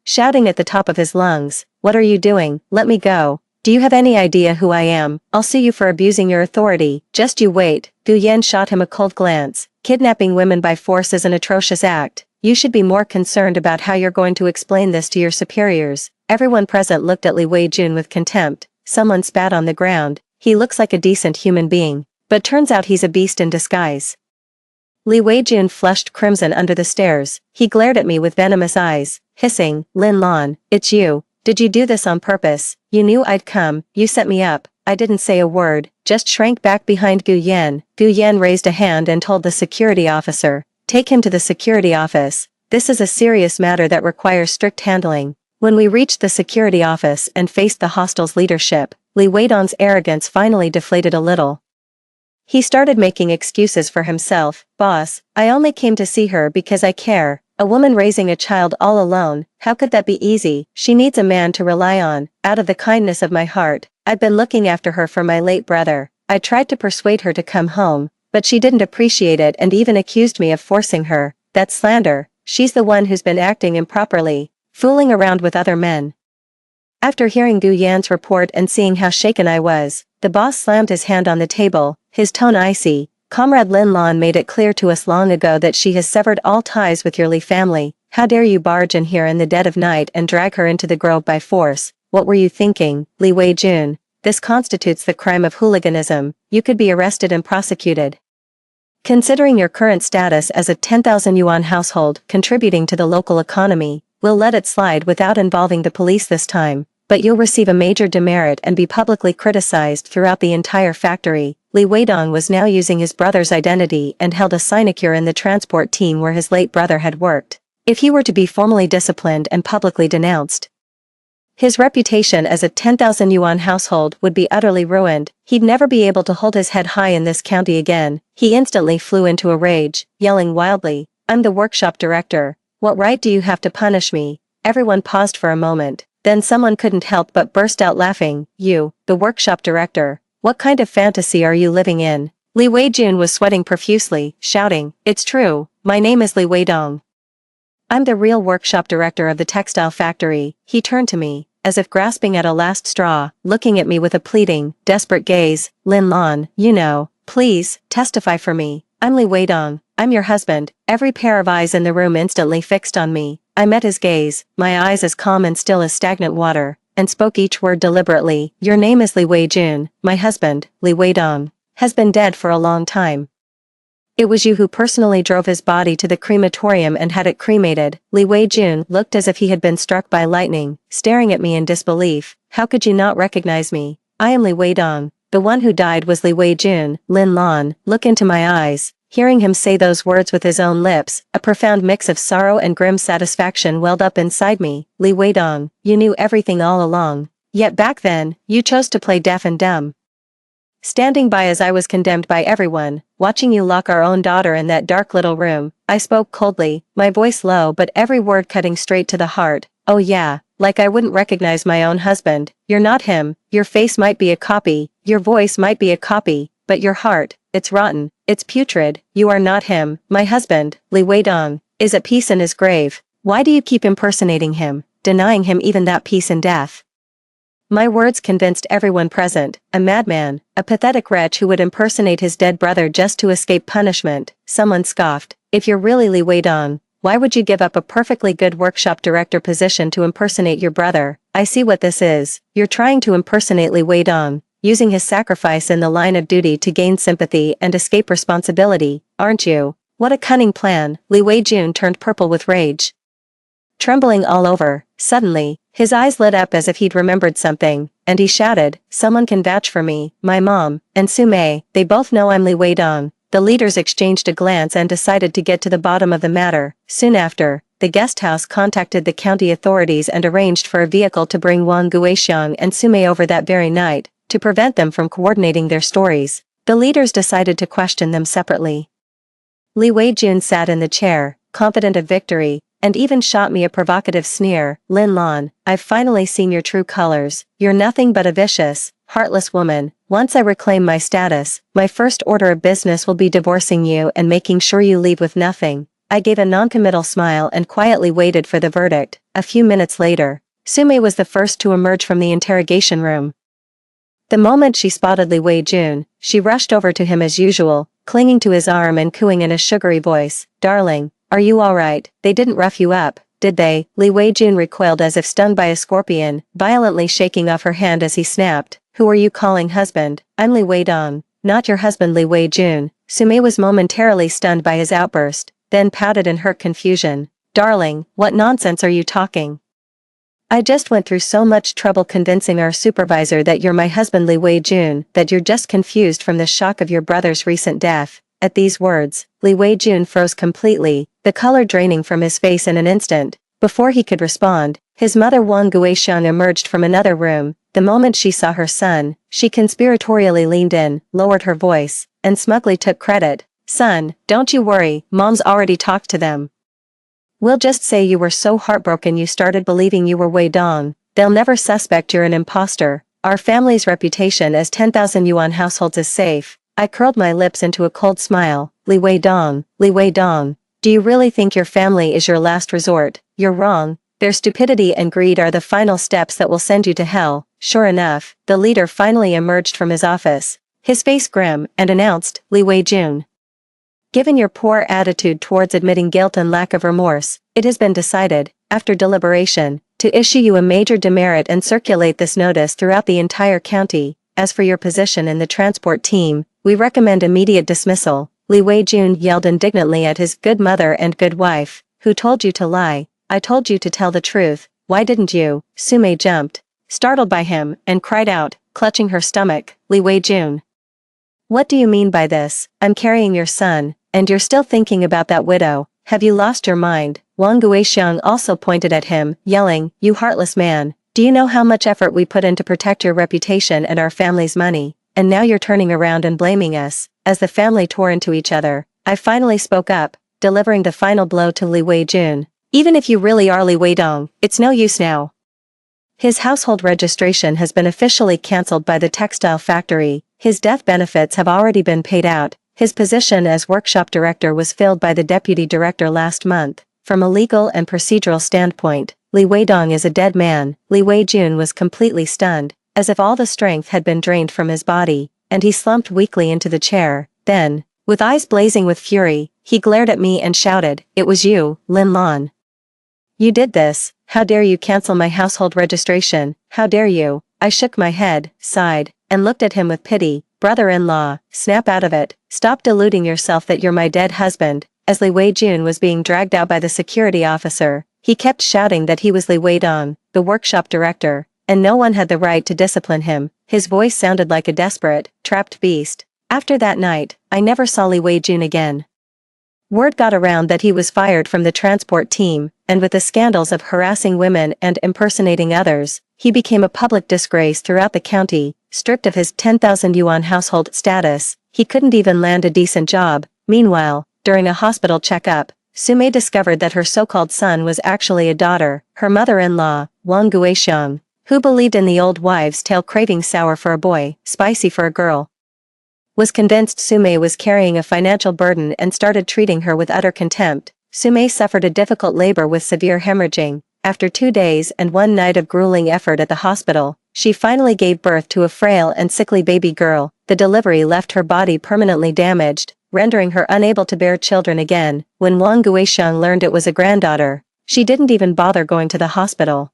shouting at the top of his lungs, "What are you doing? Let me go." Do you have any idea who I am? I'll sue you for abusing your authority. Just you wait. Gu Yan shot him a cold glance. Kidnapping women by force is an atrocious act. You should be more concerned about how you're going to explain this to your superiors. Everyone present looked at Li Weijun with contempt. Someone spat on the ground. He looks like a decent human being, but turns out he's a beast in disguise. Li Weijun flushed crimson under the stairs. He glared at me with venomous eyes, hissing, Lin Lan, it's you. Did you do this on purpose? You knew I'd come, you set me up. I didn't say a word, just shrank back behind Gu Yan. Gu Yan raised a hand and told the security officer, take him to the security office. This is a serious matter that requires strict handling. When we reached the security office and faced the hostel's leadership, Li Weidong's arrogance finally deflated a little. He started making excuses for himself. Boss, I only came to see her because I care. A woman raising a child all alone, how could that be easy? She needs a man to rely on. Out of the kindness of my heart, I've been looking after her for my late brother. I tried to persuade her to come home, but she didn't appreciate it and even accused me of forcing her. That's slander. She's the one who's been acting improperly, fooling around with other men. After hearing Gu Yan's report and seeing how shaken I was, the boss slammed his hand on the table, his tone icy. Comrade Lin Lan made it clear to us long ago that she has severed all ties with your Li family. How dare you barge in here in the dead of night and drag her into the grove by force? What were you thinking, Li Weijun? This constitutes the crime of hooliganism. You could be arrested and prosecuted. Considering your current status as a 10,000 yuan household contributing to the local economy, we'll let it slide without involving the police this time, but you'll receive a major demerit and be publicly criticized throughout the entire factory. Li Weidong was now using his brother's identity and held a sinecure in the transport team where his late brother had worked. If he were to be formally disciplined and publicly denounced, his reputation as a 10,000 yuan household would be utterly ruined. He'd never be able to hold his head high in this county again. He instantly flew into a rage, yelling wildly, I'm the workshop director. What right do you have to punish me? Everyone paused for a moment. Then someone couldn't help but burst out laughing. You, the workshop director. What kind of fantasy are you living in? Li Weijun was sweating profusely, shouting, it's true, my name is Li Weidong. I'm the real workshop director of the textile factory. He turned to me, as if grasping at a last straw, looking at me with a pleading, desperate gaze. Lin Lan, you know, please, testify for me. I'm Li Weidong, I'm your husband. Every pair of eyes in the room instantly fixed on me. I met his gaze, my eyes as calm and still as stagnant water, and spoke each word deliberately. Your name is Li Weijun. My husband, Li Weidong, has been dead for a long time. It was you who personally drove his body to the crematorium and had it cremated. Li Weijun looked as if he had been struck by lightning, staring at me in disbelief. How could you not recognize me? I am Li Weidong. The one who died was Li Weijun. Lin Lan, look into my eyes. Hearing him say those words with his own lips, a profound mix of sorrow and grim satisfaction welled up inside me. Li Weidong, you knew everything all along. Yet back then, you chose to play deaf and dumb. Standing by as I was condemned by everyone, watching you lock our own daughter in that dark little room, I spoke coldly, my voice low but every word cutting straight to the heart. Oh yeah, like I wouldn't recognize my own husband. You're not him, your face might be a copy, your voice might be a copy, but your heart, it's rotten, it's putrid. You are not him. My husband, Li Weidong, is at peace in his grave. Why do you keep impersonating him, denying him even that peace in death? My words convinced everyone present, a madman, a pathetic wretch who would impersonate his dead brother just to escape punishment. Someone scoffed, if you're really Li Weidong, why would you give up a perfectly good workshop director position to impersonate your brother? I see what this is. You're trying to impersonate Li Weidong, using his sacrifice in the line of duty to gain sympathy and escape responsibility, aren't you? What a cunning plan. Li Weijun turned purple with rage. Trembling all over, suddenly, his eyes lit up as if he'd remembered something, and he shouted, someone can vouch for me, my mom, and Sume, they both know I'm Li Weidong. The leaders exchanged a glance and decided to get to the bottom of the matter. Soon after, the guest house contacted the county authorities and arranged for a vehicle to bring Wang Guixiang and Sume over that very night, to prevent them from coordinating their stories. The leaders decided to question them separately. Li Weijun sat in the chair, confident of victory, and even shot me a provocative sneer. Lin Lan, I've finally seen your true colors. You're nothing but a vicious, heartless woman. Once I reclaim my status, my first order of business will be divorcing you and making sure you leave with nothing. I gave a non-committal smile and quietly waited for the verdict. A few minutes later, Sume was the first to emerge from the interrogation room. The moment she spotted Li Wei-jun, she rushed over to him as usual, clinging to his arm and cooing in a sugary voice, "Darling, are you alright? They didn't rough you up, did they?" Li Wei-jun recoiled as if stung by a scorpion, violently shaking off her hand as he snapped, "Who are you calling husband? I'm Li Wei-dong, not your husband." Li Wei-jun. Sume was momentarily stunned by his outburst, then pouted in hurt confusion. "Darling, what nonsense are you talking? I just went through so much trouble convincing our supervisor that you're my husband, Li Wei-jun, that you're just confused from the shock of your brother's recent death." At these words, Li Wei-jun froze completely, the color draining from his face in an instant. Before he could respond, his mother Wang Guixiang emerged from another room. The moment she saw her son, she conspiratorially leaned in, lowered her voice, and smugly took credit. "Son, don't you worry, Mom's already talked to them. We'll just say you were so heartbroken you started believing you were Wei Dong. They'll never suspect you're an imposter. Our family's reputation as 10,000 yuan households is safe." I curled my lips into a cold smile. Li Wei-dong, Li Wei-dong. Do you really think your family is your last resort? You're wrong. Their stupidity and greed are the final steps that will send you to hell. Sure enough, the leader finally emerged from his office, his face grim, and announced, "Li Wei-jun. Given your poor attitude towards admitting guilt and lack of remorse, it has been decided, after deliberation, to issue you a major demerit and circulate this notice throughout the entire county. As for your position in the transport team, we recommend immediate dismissal." Li Wei-jun yelled indignantly at his good mother and good wife. "Who told you to lie? I told you to tell the truth. Why didn't you?" Sume jumped, startled by him, and cried out, clutching her stomach, "Li Wei-jun. What do you mean by this? I'm carrying your son, and you're still thinking about that widow. Have you lost your mind?" Wang Guixiang also pointed at him, yelling, "You heartless man. Do you know how much effort we put in to protect your reputation and our family's money? And now you're turning around and blaming us." As the family tore into each other, I finally spoke up, delivering the final blow to Li Wei-jun. "Even if you really are Li Wei-dong, it's no use now. His household registration has been officially cancelled by the textile factory, his death benefits have already been paid out, his position as workshop director was filled by the deputy director last month. From a legal and procedural standpoint, Li Wei-dong is a dead man." Li Wei-jun was completely stunned, as if all the strength had been drained from his body, and he slumped weakly into the chair. Then, with eyes blazing with fury, he glared at me and shouted, "It was you, Lin Lan. You did this. How dare you cancel my household registration? How dare you?" I shook my head, sighed, and looked at him with pity. "Brother-in-law, snap out of it. Stop deluding yourself that you're my dead husband." As Li Wei-jun was being dragged out by the security officer, he kept shouting that he was Li Wei-dong, the workshop director, and no one had the right to discipline him. His voice sounded like a desperate, trapped beast. After that night, I never saw Li Wei-jun again. Word got around that he was fired from the transport team, and with the scandals of harassing women and impersonating others, he became a public disgrace throughout the county. Stripped of his 10,000 yuan household status, he couldn't even land a decent job. Meanwhile, during a hospital checkup, Sume discovered that her so-called son was actually a daughter. Her mother-in-law, Wang Guixiang, who believed in the old wives' tale craving sour for a boy, spicy for a girl, was convinced Sume was carrying a financial burden and started treating her with utter contempt. Sume suffered a difficult labor with severe hemorrhaging. After 2 days and 1 night of grueling effort at the hospital, she finally gave birth to a frail and sickly baby girl. The delivery left her body permanently damaged, rendering her unable to bear children again. When Wang Guixiang learned it was a granddaughter, she didn't even bother going to the hospital.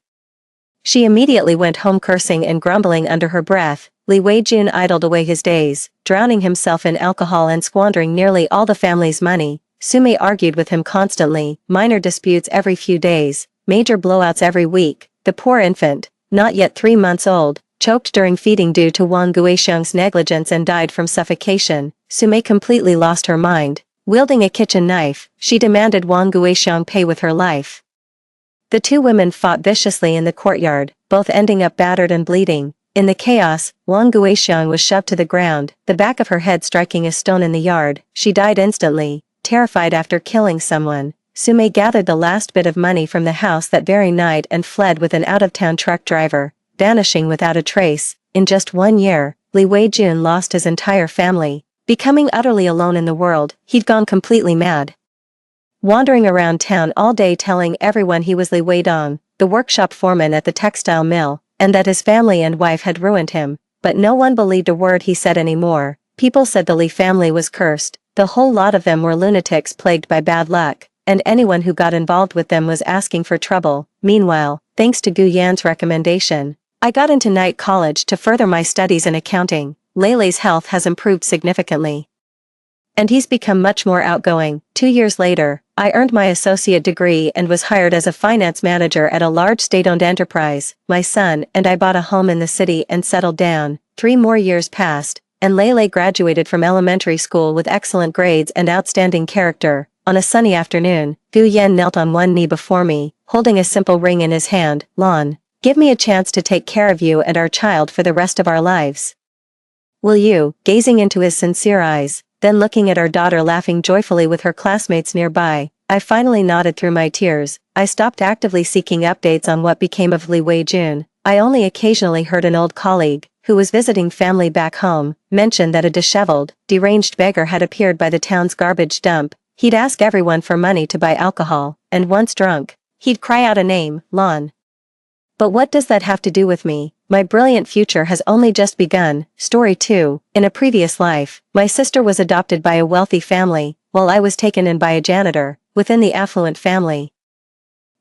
She immediately went home cursing and grumbling under her breath. Li Wei-jun idled away his days, drowning himself in alcohol and squandering nearly all the family's money. Sume argued with him constantly, minor disputes every few days, major blowouts every week. The poor infant, not yet 3 months old, choked during feeding due to Wang Guixiang's negligence and died from suffocation. Sume completely lost her mind. Wielding a kitchen knife, she demanded Wang Guixiang pay with her life. The two women fought viciously in the courtyard, both ending up battered and bleeding. In the chaos, Wang Guixiang was shoved to the ground, the back of her head striking a stone in the yard. She died instantly, terrified after killing someone. Sume gathered the last bit of money from the house that very night and fled with an out-of-town truck driver, vanishing without a trace. In just 1 year, Li Wei-jun lost his entire family. Becoming utterly alone in the world, he'd gone completely mad. Wandering around town all day telling everyone he was Li Wei-dong, the workshop foreman at the textile mill, and that his family and wife had ruined him. but no one believed a word he said anymore. People said the Lee family was cursed, the whole lot of them were lunatics plagued by bad luck, and anyone who got involved with them was asking for trouble. Meanwhile, thanks to Gu Yan's recommendation, I got into night college to further my studies in accounting. Lele's health has improved significantly, and he's become much more outgoing. 2 years later, I earned my associate degree and was hired as a finance manager at a large state-owned enterprise. My son and I bought a home in the city and settled down. 3 more years passed, and Lele graduated from elementary school with excellent grades and outstanding character. On a sunny afternoon, Gu Yan knelt on one knee before me, holding a simple ring in his hand. "Lon, give me a chance to take care of you and our child for the rest of our lives. Will you?" Gazing into his sincere eyes, then looking at our daughter laughing joyfully with her classmates nearby, I finally nodded through my tears. I stopped actively seeking updates on what became of Li Wei-jun. I only occasionally heard an old colleague, who was visiting family back home, mention that a disheveled, deranged beggar had appeared by the town's garbage dump. He'd ask everyone for money to buy alcohol, and once drunk, he'd cry out a name, Lon. But what does that have to do with me? My brilliant future has only just begun. Story 2. In a previous life, my sister was adopted by a wealthy family, while I was taken in by a janitor, within the affluent family.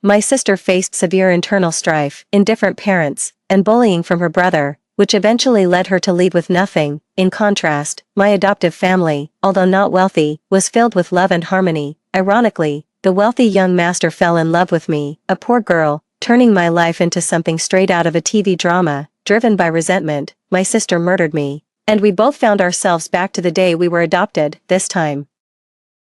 My sister faced severe internal strife, indifferent parents, and bullying from her brother, which eventually led her to leave with nothing. In contrast, my adoptive family, although not wealthy, was filled with love and harmony. Ironically, the wealthy young master fell in love with me, a poor girl, turning my life into something straight out of a TV drama. Driven by resentment, my sister murdered me, and we both found ourselves back to the day we were adopted. This time,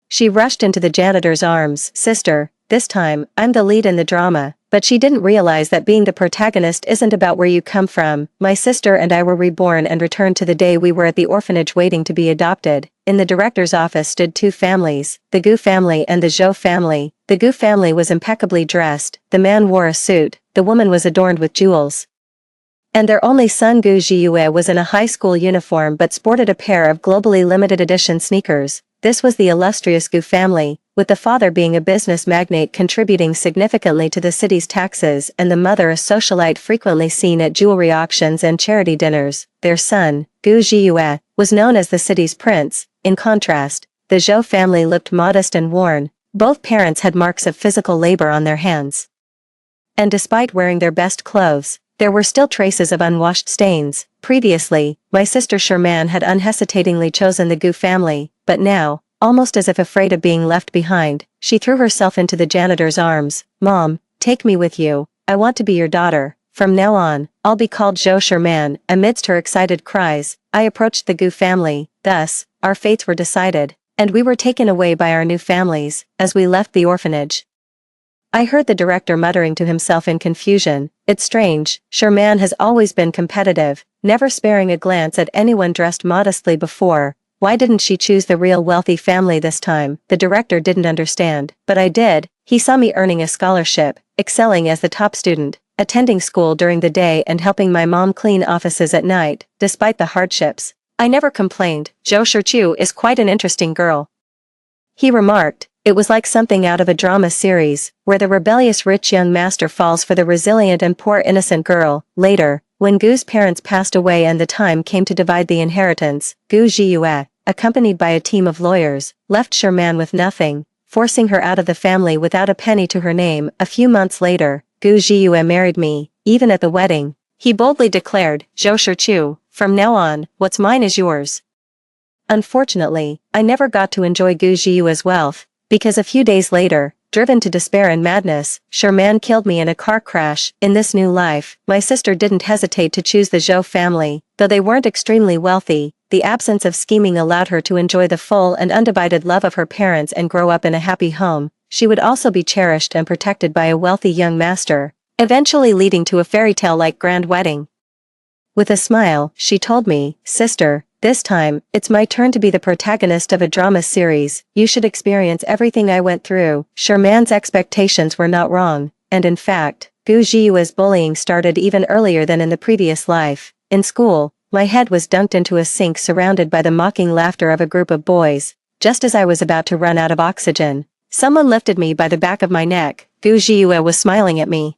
she rushed into the janitor's arms. "Sister, this time, I'm the lead in the drama." But she didn't realize that being the protagonist isn't about where you come from. My sister and I were reborn and returned to the day we were at the orphanage waiting to be adopted. In the director's office stood 2 families, the Gu family and the Zhou family. The Gu family was impeccably dressed, the man wore a suit, the woman was adorned with jewels, and their only son Gu Zhiyue was in a high school uniform but sported a pair of globally limited edition sneakers. This was the illustrious Gu family, with the father being a business magnate contributing significantly to the city's taxes and the mother a socialite frequently seen at jewelry auctions and charity dinners. Their son, Gu Zhiyue, was known as the city's prince. In contrast, the Zhou family looked modest and worn. Both parents had marks of physical labor on their hands, and despite wearing their best clothes, there were still traces of unwashed stains. Previously, my sister Sherman had unhesitatingly chosen the Gu family, but now, almost as if afraid of being left behind, she threw herself into the janitor's arms. "Mom, take me with you. I want to be your daughter. From now on, I'll be called Zhou Sherman." Amidst her excited cries, I approached the Gu family. Thus, our fates were decided, and we were taken away by our new families. As we left the orphanage, I heard the director muttering to himself in confusion. "It's strange, Sherman has always been competitive, never sparing a glance at anyone dressed modestly before. Why didn't she choose the real wealthy family this time?" The director didn't understand, but I did. He saw me earning a scholarship, excelling as the top student, attending school during the day and helping my mom clean offices at night. Despite the hardships, I never complained. "Zhou Shichu is quite an interesting girl," he remarked. It was like something out of a drama series, where the rebellious rich young master falls for the resilient and poor innocent girl. Later, when Gu's parents passed away and the time came to divide the inheritance, Gu Zhiyue, accompanied by a team of lawyers, left Sherman with nothing, forcing her out of the family without a penny to her name. A few months later, Gu Zhiyue married me. Even at the wedding, he boldly declared, "Zhou Shichu, from now on, what's mine is yours." Unfortunately, I never got to enjoy Gu Zhiyue's wealth, because a few days later, driven to despair and madness, Sherman killed me in a car crash. In this new life, my sister didn't hesitate to choose the Zhou family. Though they weren't extremely wealthy, the absence of scheming allowed her to enjoy the full and undivided love of her parents and grow up in a happy home. She would also be cherished and protected by a wealthy young master, eventually leading to a fairy tale-like grand wedding. With a smile, she told me, "Sister, this time, it's my turn to be the protagonist of a drama series. You should experience everything I went through." Sherman's expectations were not wrong, and in fact, Gu Zhiyue's bullying started even earlier than in the previous life. In school, my head was dunked into a sink surrounded by the mocking laughter of a group of boys. Just as I was about to run out of oxygen, someone lifted me by the back of my neck. Gu Zhiyue was smiling at me.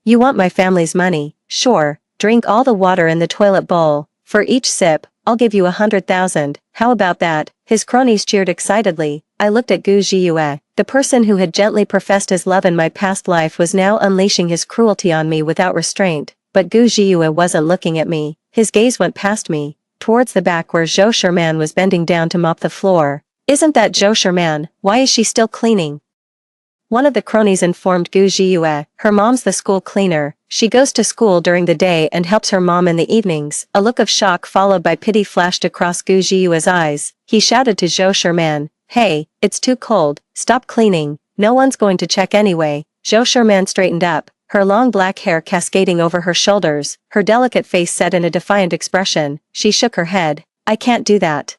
"You want my family's money?" "Sure." Drink all the water in the toilet bowl. For each sip, I'll give you 100,000. How about that? His cronies cheered excitedly. I looked at Gu Zhiyue. The person who had gently professed his love in my past life was now unleashing his cruelty on me without restraint. But Gu Zhiyue wasn't looking at me. His gaze went past me, towards the back where Zhou Sherman was bending down to mop the floor. Isn't that Zhou Sherman? Why is she still cleaning? One of the cronies informed Gu Zhiyue, her mom's the school cleaner. She goes to school during the day and helps her mom in the evenings. A look of shock followed by pity flashed across Gu Zhiyue's eyes. He shouted to Zhou Sherman, "Hey, it's too cold, stop cleaning, no one's going to check anyway." Zhou Sherman straightened up, her long black hair cascading over her shoulders, her delicate face set in a defiant expression. She shook her head. "I can't do that.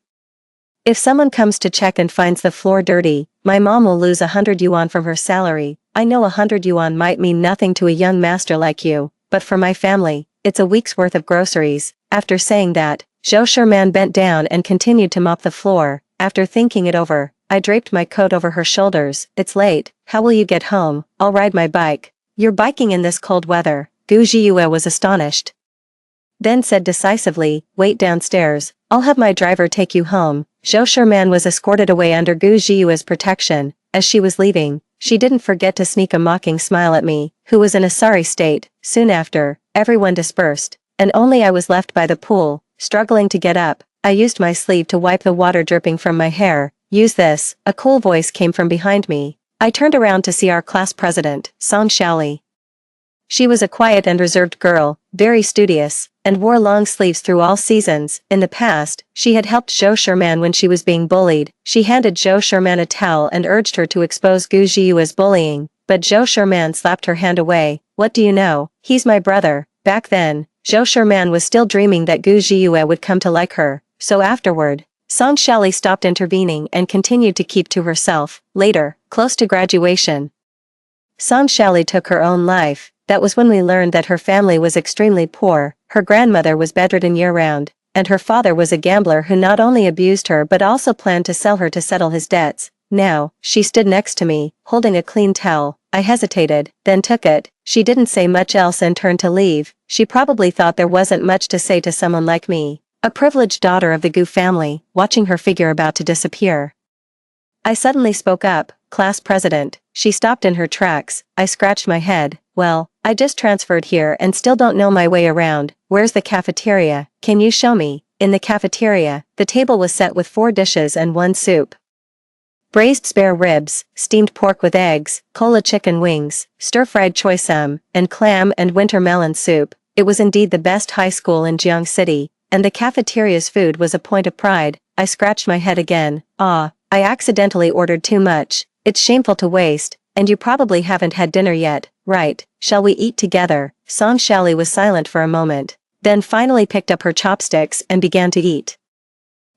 If someone comes to check and finds the floor dirty, my mom will lose 100 yuan from her salary. I know 100 yuan might mean nothing to a young master like you, but for my family, it's a week's worth of groceries." After saying that, Zhou Sherman bent down and continued to mop the floor. After thinking it over, I draped my coat over her shoulders. "It's late, how will you get home?" "I'll ride my bike." "You're biking in this cold weather?" Gu Zhiyue was astonished. Then said decisively, "Wait downstairs, I'll have my driver take you home." Zhou Sherman was escorted away under Gu Zhiyue's protection. As she was leaving, she didn't forget to sneak a mocking smile at me, who was in a sorry state. Soon after, everyone dispersed, and only I was left by the pool, struggling to get up. I used my sleeve to wipe the water dripping from my hair. "Use this," a cool voice came from behind me. I turned around to see our class president, Song Xiaoli. She was a quiet and reserved girl, very studious, and wore long sleeves through all seasons. In the past, she had helped Zhou Sherman when she was being bullied. She handed Zhou Sherman a towel and urged her to expose Gu Zhiyue's bullying, but Zhou Sherman slapped her hand away. "What do you know? He's my brother." Back then, Zhou Sherman was still dreaming that Gu Zhiyue would come to like her, so afterward, Song Xiaoli stopped intervening and continued to keep to herself. Later, close to graduation, Song Xiaoli took her own life. That was when we learned that her family was extremely poor. Her grandmother was bedridden year-round, and her father was a gambler who not only abused her but also planned to sell her to settle his debts. Now, she stood next to me, holding a clean towel. I hesitated, then took it. She didn't say much else and turned to leave. She probably thought there wasn't much to say to someone like me, a privileged daughter of the Gu family, watching her figure about to disappear. I suddenly spoke up, "Class president." She stopped in her tracks. I scratched my head. "Well, I just transferred here and still don't know my way around. Where's the cafeteria? Can you show me?" In the cafeteria, the table was set with 4 dishes and 1 soup. Braised spare ribs, steamed pork with eggs, cola chicken wings, stir-fried choy sum, and clam and winter melon soup. It was indeed the best high school in Jiang City, and the cafeteria's food was a point of pride. I scratched my head again. I accidentally ordered too much. It's shameful to waste, and you probably haven't had dinner yet, right? Shall we eat together? Song Xiaoli was silent for a moment, then finally picked up her chopsticks and began to eat.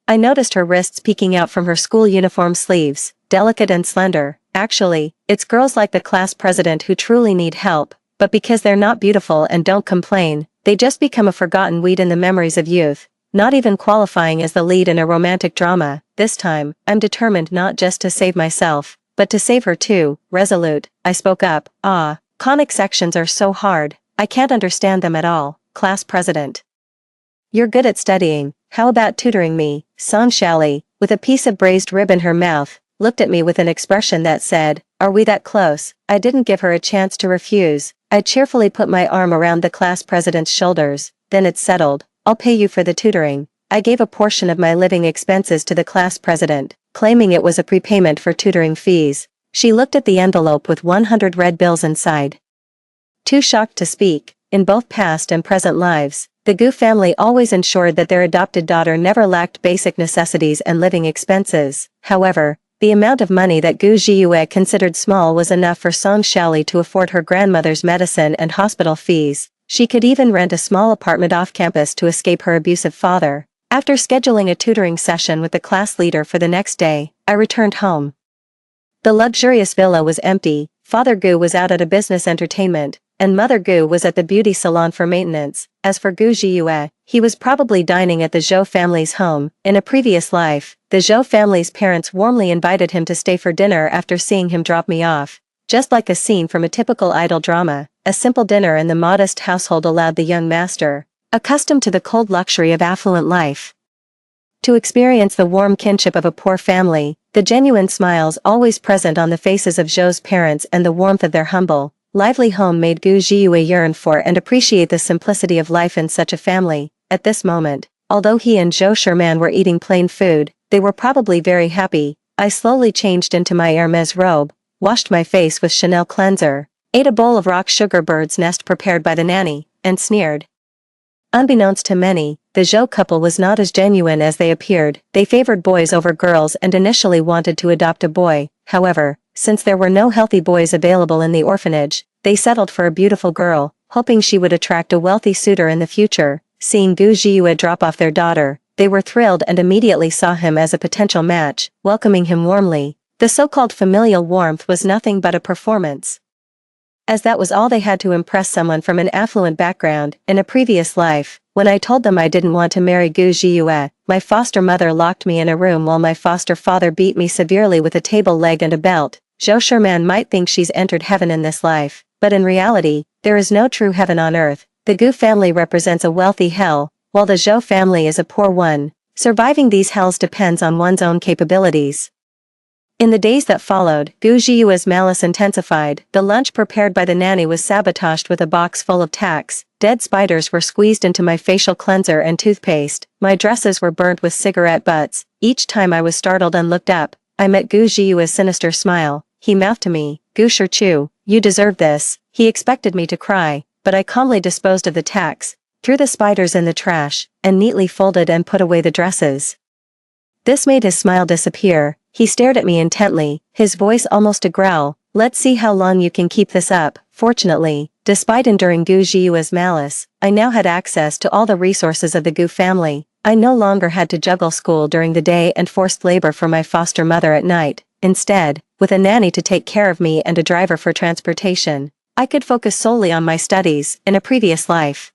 I noticed her wrists peeking out from her school uniform sleeves, delicate and slender. Actually, it's girls like the class president who truly need help, but because they're not beautiful and don't complain, they just become a forgotten weed in the memories of youth, not even qualifying as the lead in a romantic drama. This time, I'm determined not just to save myself, but to save her too. Resolute, I spoke up. Conic sections are so hard, I can't understand them at all. Class president, you're good at studying, how about tutoring me? Song Xiaoli, with a piece of braised rib in her mouth, looked at me with an expression that said, "Are we that close?" I didn't give her a chance to refuse. I cheerfully put my arm around the class president's shoulders. "Then it's settled, I'll pay you for the tutoring." I gave a portion of my living expenses to the class president, claiming it was a prepayment for tutoring fees. She looked at the envelope with 100 red bills inside. Too shocked to speak, in both past and present lives, the Gu family always ensured that their adopted daughter never lacked basic necessities and living expenses. However, the amount of money that Gu Zhiyue considered small was enough for Song Xiaoli to afford her grandmother's medicine and hospital fees. She could even rent a small apartment off campus to escape her abusive father. After scheduling a tutoring session with the class leader for the next day, I returned home. The luxurious villa was empty. Father Gu was out at a business entertainment, and Mother Gu was at the beauty salon for maintenance. As for Gu Zhiyue, he was probably dining at the Zhou family's home. In a previous life, the Zhou family's parents warmly invited him to stay for dinner after seeing him drop me off. Just like a scene from a typical idol drama, a simple dinner in the modest household allowed the young master, accustomed to the cold luxury of affluent life, to experience the warm kinship of a poor family, the genuine smiles always present on the faces of Zhou's parents and the warmth of their humble, lively home made Gu Zhiyue yearn for and appreciate the simplicity of life in such a family. At this moment, although he and Zhou Sherman were eating plain food, they were probably very happy. I slowly changed into my Hermes robe, washed my face with Chanel cleanser, ate a bowl of rock sugar bird's nest prepared by the nanny, and sneered. Unbeknownst to many, the Zhou couple was not as genuine as they appeared. They favored boys over girls and initially wanted to adopt a boy. However, since there were no healthy boys available in the orphanage, they settled for a beautiful girl, hoping she would attract a wealthy suitor in the future. Seeing Gu Zhiyue drop off their daughter, they were thrilled and immediately saw him as a potential match, welcoming him warmly. The so-called familial warmth was nothing but a performance, as that was all they had to impress someone from an affluent background. In a previous life, when I told them I didn't want to marry Gu Zhiyue, my foster mother locked me in a room while my foster father beat me severely with a table leg and a belt. Zhou Sherman might think she's entered heaven in this life, but in reality, there is no true heaven on earth. The Gu family represents a wealthy hell, while the Zhou family is a poor one. Surviving these hells depends on one's own capabilities. In the days that followed, Gu Zhiyue's malice intensified. The lunch prepared by the nanny was sabotaged with a box full of tacks. Dead spiders were squeezed into my facial cleanser and toothpaste. My dresses were burnt with cigarette butts. Each time I was startled and looked up, I met Gu Zhiyue's sinister smile. He mouthed to me, "Gu Shichu, you deserve this." He expected me to cry, but I calmly disposed of the tacks, threw the spiders in the trash, and neatly folded and put away the dresses. This made his smile disappear. He stared at me intently, his voice almost a growl. "Let's see how long you can keep this up." Fortunately, despite enduring Gu Zhiyue's malice, I now had access to all the resources of the Gu family. I no longer had to juggle school during the day and forced labor for my foster mother at night. Instead, with a nanny to take care of me and a driver for transportation, I could focus solely on my studies. In a previous life,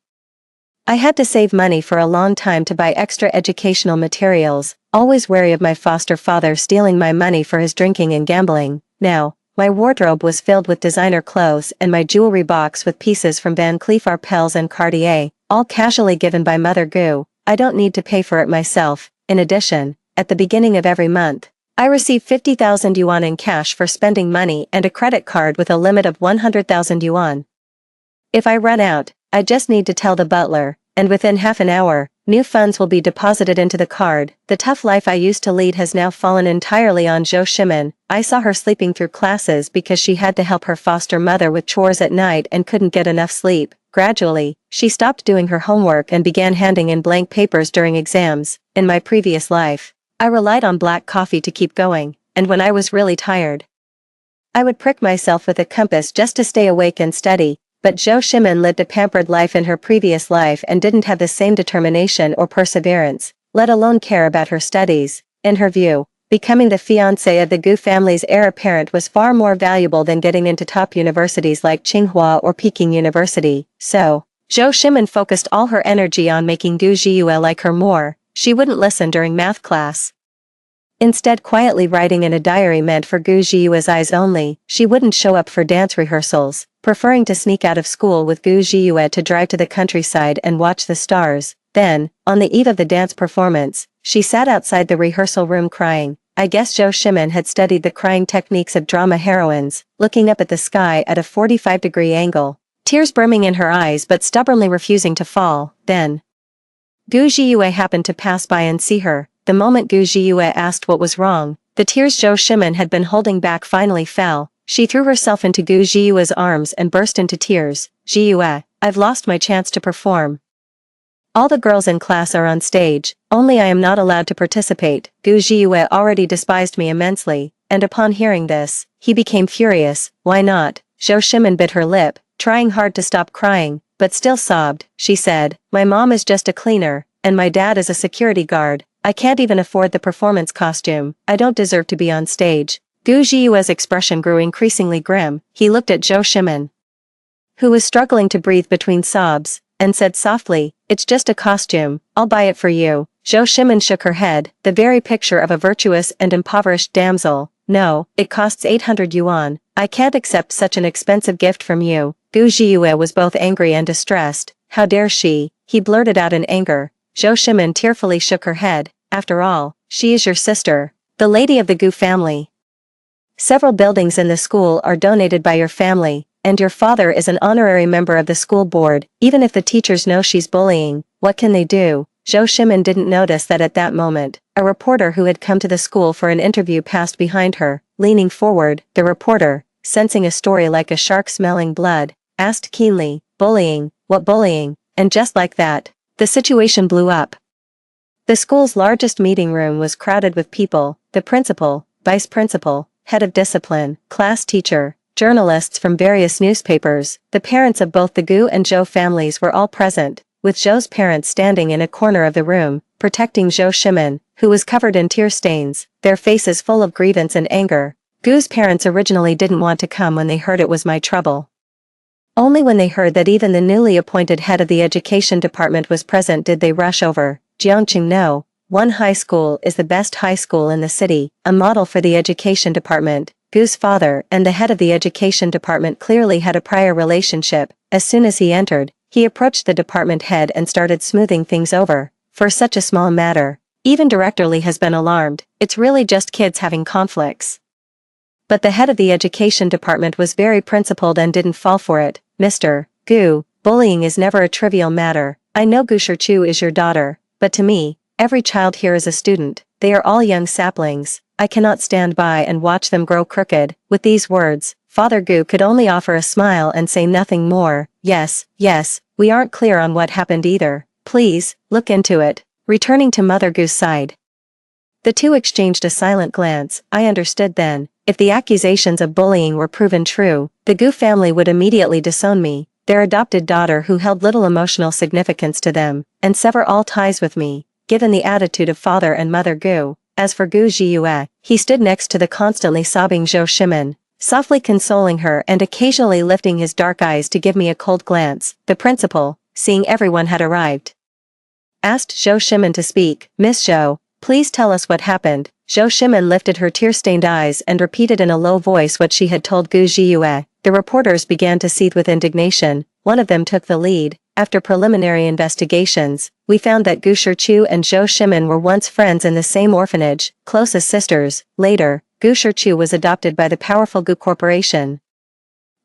I had to save money for a long time to buy extra educational materials, always wary of my foster father stealing my money for his drinking and gambling. Now, my wardrobe was filled with designer clothes and my jewelry box with pieces from Van Cleef Arpels and Cartier, all casually given by Mother Gu. I don't need to pay for it myself. In addition, at the beginning of every month, I receive 50,000 yuan in cash for spending money and a credit card with a limit of 100,000 yuan. If I run out, I just need to tell the butler, and within half an hour, new funds will be deposited into the card. The tough life I used to lead has now fallen entirely on Zhou Shimen. I saw her sleeping through classes because she had to help her foster mother with chores at night and couldn't get enough sleep. Gradually, she stopped doing her homework and began handing in blank papers during exams. In my previous life, I relied on black coffee to keep going, and when I was really tired, I would prick myself with a compass just to stay awake and study. But Zhou Shimen lived a pampered life in her previous life and didn't have the same determination or perseverance, let alone care about her studies. In her view, becoming the fiancé of the Gu family's heir apparent was far more valuable than getting into top universities like Tsinghua or Peking University. So, Zhou Shimen focused all her energy on making Gu Zhiyue like her more. She wouldn't listen during math class. Instead, quietly writing in a diary meant for Gu Zhiyue's eyes only. She wouldn't show up for dance rehearsals, preferring to sneak out of school with Gu Zhiyue to drive to the countryside and watch the stars. Then, on the eve of the dance performance, she sat outside the rehearsal room crying. I guess Zhou Shimen had studied the crying techniques of drama heroines, looking up at the sky at a 45-degree angle, tears brimming in her eyes but stubbornly refusing to fall. Then, Gu Zhiyue happened to pass by and see her. The moment Gu Zhiyue asked what was wrong, the tears Zhou Shimen had been holding back finally fell. She threw herself into Gu Zhiyue's arms and burst into tears. "Zhiyue, I've lost my chance to perform. All the girls in class are on stage, only I am not allowed to participate." Gu Zhiyue already despised me immensely, and upon hearing this, he became furious. "Why not?" Zhou Shimen bit her lip, trying hard to stop crying, but still sobbed. She said, "My mom is just a cleaner, and my dad is a security guard. I can't even afford the performance costume. I don't deserve to be on stage." Gu Zhiyue's expression grew increasingly grim. He looked at Zhou Shimen, who was struggling to breathe between sobs, and said softly, "It's just a costume, I'll buy it for you." Zhou Shimen shook her head, the very picture of a virtuous and impoverished damsel. No, it costs 800 yuan. I can't accept such an expensive gift from you. Gu Zhiyue was both angry and distressed. How dare she? He blurted out in anger. Zhou Shimin tearfully shook her head. After all, she is your sister, the lady of the Gu family. Several buildings in the school are donated by your family, and your father is an honorary member of the school board. Even if the teachers know she's bullying, what can they do? Zhou Shimin didn't notice that at that moment, a reporter who had come to the school for an interview passed behind her. Leaning forward, the reporter, sensing a story like a shark smelling blood, asked keenly, "Bullying? What bullying?" And just like that, the situation blew up. The school's largest meeting room was crowded with people: the principal, vice principal, head of discipline, class teacher, journalists from various newspapers. The parents of both the Gu and Zhou families were all present, with Zhou's parents standing in a corner of the room, protecting Zhou Shimin, who was covered in tear stains, their faces full of grievance and anger. Gu's parents originally didn't want to come when they heard it was my trouble. Only when they heard that even the newly appointed head of the education department was present did they rush over. Jiangqing No. One high school is the best high school in the city, a model for the education department. Gu's father and the head of the education department clearly had a prior relationship. As soon as he entered, he approached the department head and started smoothing things over. For such a small matter, even Director Li has been alarmed. It's really just kids having conflicts. But the head of the education department was very principled and didn't fall for it. Mr. Gu, bullying is never a trivial matter. I know Gu Shichu is your daughter, but to me, every child here is a student. They are all young saplings. I cannot stand by and watch them grow crooked. With these words, Father Gu could only offer a smile and say nothing more. Yes, we aren't clear on what happened either. Please, look into it. Returning to Mother Gu's side, the two exchanged a silent glance. I understood then. If the accusations of bullying were proven true, the Gu family would immediately disown me, their adopted daughter who held little emotional significance to them, and sever all ties with me, given the attitude of Father and Mother Gu. As for Gu Zhiyue, he stood next to the constantly sobbing Zhou Shimin, softly consoling her and occasionally lifting his dark eyes to give me a cold glance. The principal, seeing everyone had arrived, asked Zhou Shimin to speak. Miss Zhou, please tell us what happened. Zhou Shimin lifted her tear-stained eyes and repeated in a low voice what she had told Gu Zhiyue. The reporters began to seethe with indignation. One of them took the lead. After preliminary investigations, we found that Gu Shichu and Zhou Shimin were once friends in the same orphanage, close as sisters. Later, Gu Shichu was adopted by the powerful Gu Corporation,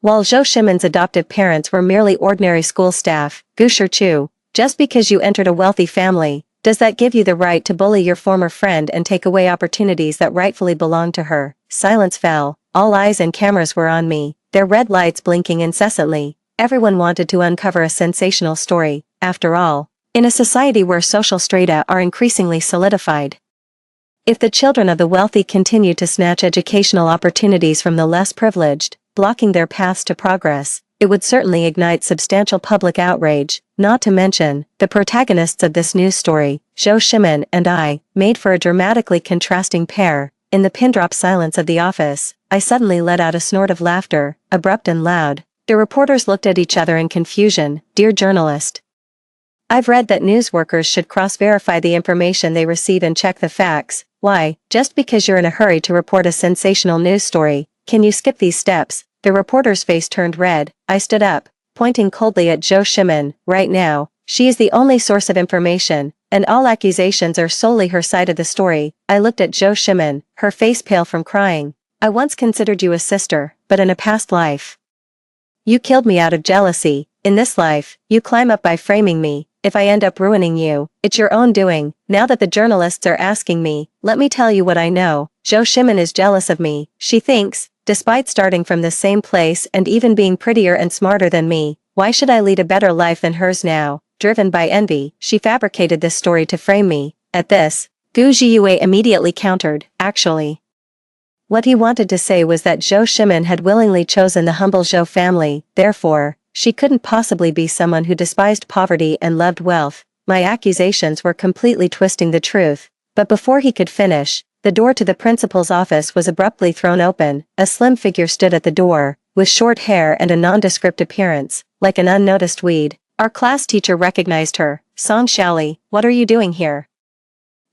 while Zhou Shimin's adoptive parents were merely ordinary school staff. Gu Shichu, just because you entered a wealthy family, does that give you the right to bully your former friend and take away opportunities that rightfully belong to her? Silence fell. All eyes and cameras were on me, their red lights blinking incessantly. Everyone wanted to uncover a sensational story. After all, in a society where social strata are increasingly solidified, if the children of the wealthy continue to snatch educational opportunities from the less privileged, blocking their paths to progress, it would certainly ignite substantial public outrage. Not to mention, the protagonists of this news story, Zhou Shimin and I, made for a dramatically contrasting pair. In the pin-drop silence of the office, I suddenly let out a snort of laughter, abrupt and loud. The reporters looked at each other in confusion. Dear journalist, I've read that news workers should cross-verify the information they receive and check the facts. Why, just because you're in a hurry to report a sensational news story, can you skip these steps? The reporter's face turned red. I stood up, pointing coldly at Zhou Shimin. Right now, she is the only source of information, and all accusations are solely her side of the story. I looked at Zhou Shimin, her face pale from crying. I once considered you a sister, but in a past life, you killed me out of jealousy. In this life, you climb up by framing me. If I end up ruining you, it's your own doing. Now that the journalists are asking me, let me tell you what I know. Zhou Shimin is jealous of me. She thinks, despite starting from the same place and even being prettier and smarter than me, why should I lead a better life than hers now? Driven by envy, she fabricated this story to frame me. At this, Gu Zhiyue immediately countered. Actually, what he wanted to say was that Zhou Shimin had willingly chosen the humble Zhou family, therefore, she couldn't possibly be someone who despised poverty and loved wealth. My accusations were completely twisting the truth. But before he could finish, the door to the principal's office was abruptly thrown open. A slim figure stood at the door, with short hair and a nondescript appearance, like an unnoticed weed. Our class teacher recognized her. Song Shaoli, what are you doing here?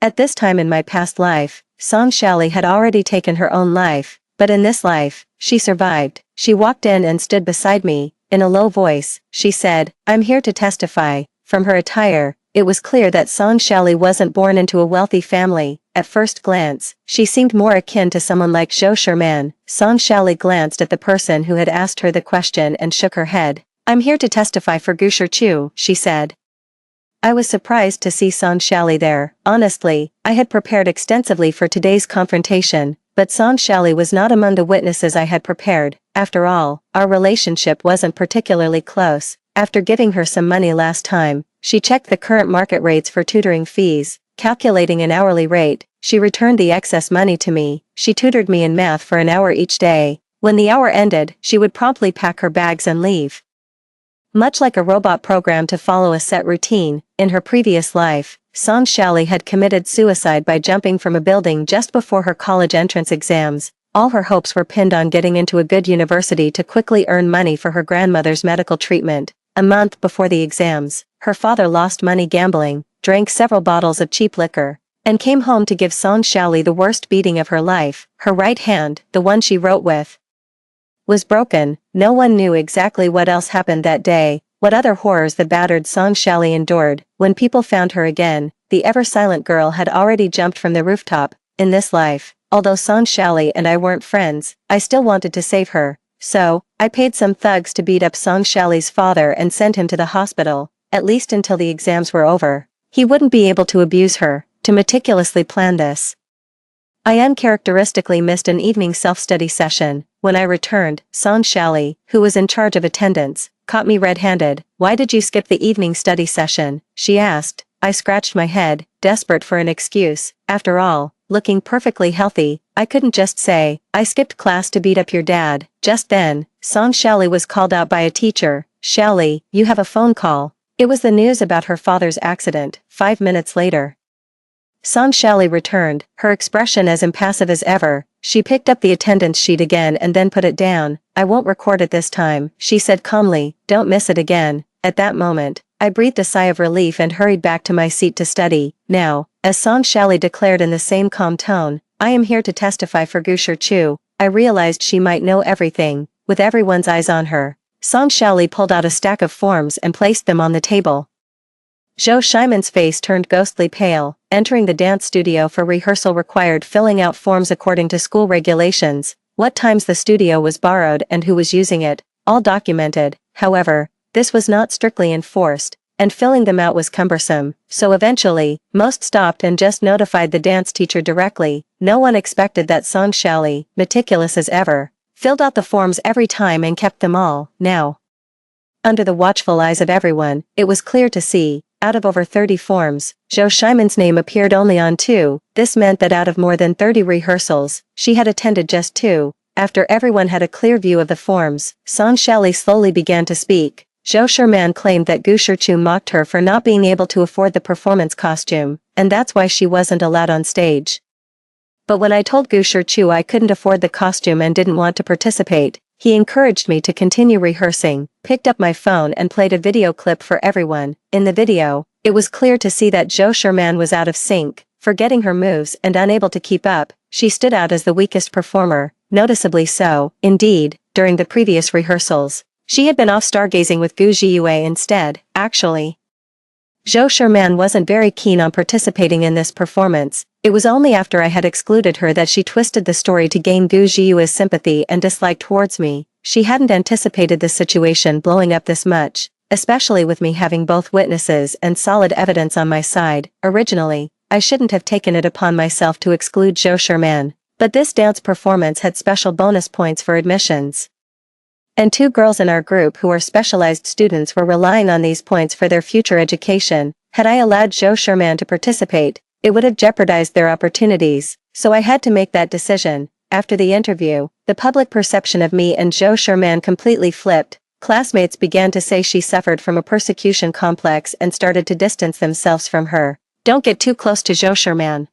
At this time in my past life, Song Shali had already taken her own life, but in this life, she survived. She walked in and stood beside me. In a low voice, she said, "I'm here to testify." From her attire, it was clear that Song Shali wasn't born into a wealthy family. At first glance, she seemed more akin to someone like Zhou Sherman. Song Shali glanced at the person who had asked her the question and shook her head. "I'm here to testify for Gu Shichu," she said. I was surprised to see Song Shali there. Honestly, I had prepared extensively for today's confrontation, but Song Shali was not among the witnesses I had prepared. After all, our relationship wasn't particularly close. After giving her some money last time, she checked the current market rates for tutoring fees. Calculating an hourly rate, she returned the excess money to me. She tutored me in math for an hour each day. When the hour ended, she would promptly pack her bags and leave. Much like a robot programmed to follow a set routine, in her previous life, Song Shali had committed suicide by jumping from a building just before her college entrance exams. All her hopes were pinned on getting into a good university to quickly earn money for her grandmother's medical treatment. A month before the exams, her father lost money gambling, drank several bottles of cheap liquor, and came home to give Song Shali the worst beating of her life. Her right hand, the one she wrote with, was broken. No one knew exactly what else happened that day, what other horrors the battered Song Shali endured. When people found her again, the ever-silent girl had already jumped from the rooftop. In this life, although Song Shali and I weren't friends, I still wanted to save her. So, I paid some thugs to beat up Song Shali's father and send him to the hospital, at least until the exams were over. He wouldn't be able to abuse her. To meticulously plan this, I uncharacteristically missed an evening self-study session. When I returned, Song Shali, who was in charge of attendance, caught me red-handed. "Why did you skip the evening study session?" she asked. I scratched my head, desperate for an excuse. After all, looking perfectly healthy, I couldn't just say, "I skipped class to beat up your dad." Just then, Song Shali was called out by a teacher. "Shali, you have a phone call." It was the news about her father's accident. 5 minutes later, Song Shali returned, her expression as impassive as ever. She picked up the attendance sheet again and then put it down. "I won't record it this time," she said calmly. "Don't miss it again." At that moment, I breathed a sigh of relief and hurried back to my seat to study. Now, as Song Shali declared in the same calm tone, "I am here to testify for Gu Shichu," I realized she might know everything. With everyone's eyes on her, Song Shali pulled out a stack of forms and placed them on the table. Zhou Shimon's face turned ghostly pale. Entering the dance studio for rehearsal required filling out forms according to school regulations, what times the studio was borrowed and who was using it, all documented. However, this was not strictly enforced, and filling them out was cumbersome, so eventually, most stopped and just notified the dance teacher directly. No one expected that Song Shali, meticulous as ever, filled out the forms every time and kept them all. Now, under the watchful eyes of everyone, it was clear to see, out of over 30 forms, Zhou Shimon's name appeared only on 2. This meant that out of more than 30 rehearsals, she had attended just 2. After everyone had a clear view of the forms, Song Shali slowly began to speak. Zhou Sherman claimed that Gu Shichu mocked her for not being able to afford the performance costume, and that's why she wasn't allowed on stage. But when I told Gu Shichu I couldn't afford the costume and didn't want to participate, he encouraged me to continue rehearsing, picked up my phone and played a video clip for everyone. In the video, it was clear to see that Zhou Sherman was out of sync, forgetting her moves and unable to keep up. She stood out as the weakest performer, noticeably so. Indeed, during the previous rehearsals, she had been off stargazing with Gu Zhiyue instead. Actually, Zhou Sherman wasn't very keen on participating in this performance. It was only after I had excluded her that she twisted the story to gain Gu Zhiyue's sympathy and dislike towards me. She hadn't anticipated this situation blowing up this much, especially with me having both witnesses and solid evidence on my side. Originally, I shouldn't have taken it upon myself to exclude Zhou Sherman, but this dance performance had special bonus points for admissions. And 2 girls in our group who are specialized students were relying on these points for their future education. Had I allowed Zhou Sherman to participate, it would have jeopardized their opportunities, so I had to make that decision. After the interview, the public perception of me and Zhou Sherman completely flipped. Classmates began to say she suffered from a persecution complex and started to distance themselves from her. "Don't get too close to Zhou Sherman,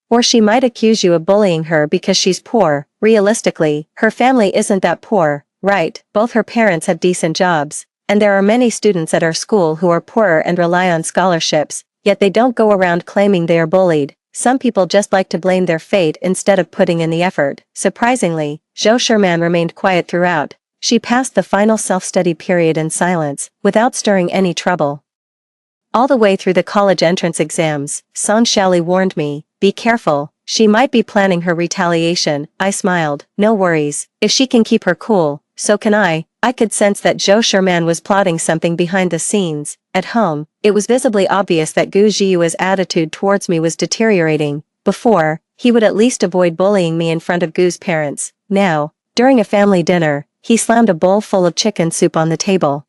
or she might accuse you of bullying her because she's poor." Realistically, her family isn't that poor, right? Both her parents have decent jobs, and there are many students at our school who are poorer and rely on scholarships, yet they don't go around claiming they are bullied. Some people just like to blame their fate instead of putting in the effort. Surprisingly, Zhou Sherman remained quiet throughout. She passed the final self-study period in silence, without stirring any trouble. All the way through the college entrance exams, Song Xiaoli warned me, "Be careful, she might be planning her retaliation." I smiled. No worries, if she can keep her cool, so can I. I could sense that Zhou Sherman was plotting something behind the scenes. At home, it was visibly obvious that Gu Zhiyue's attitude towards me was deteriorating. Before, he would at least avoid bullying me in front of Gu's parents. Now, during a family dinner, he slammed a bowl full of chicken soup on the table.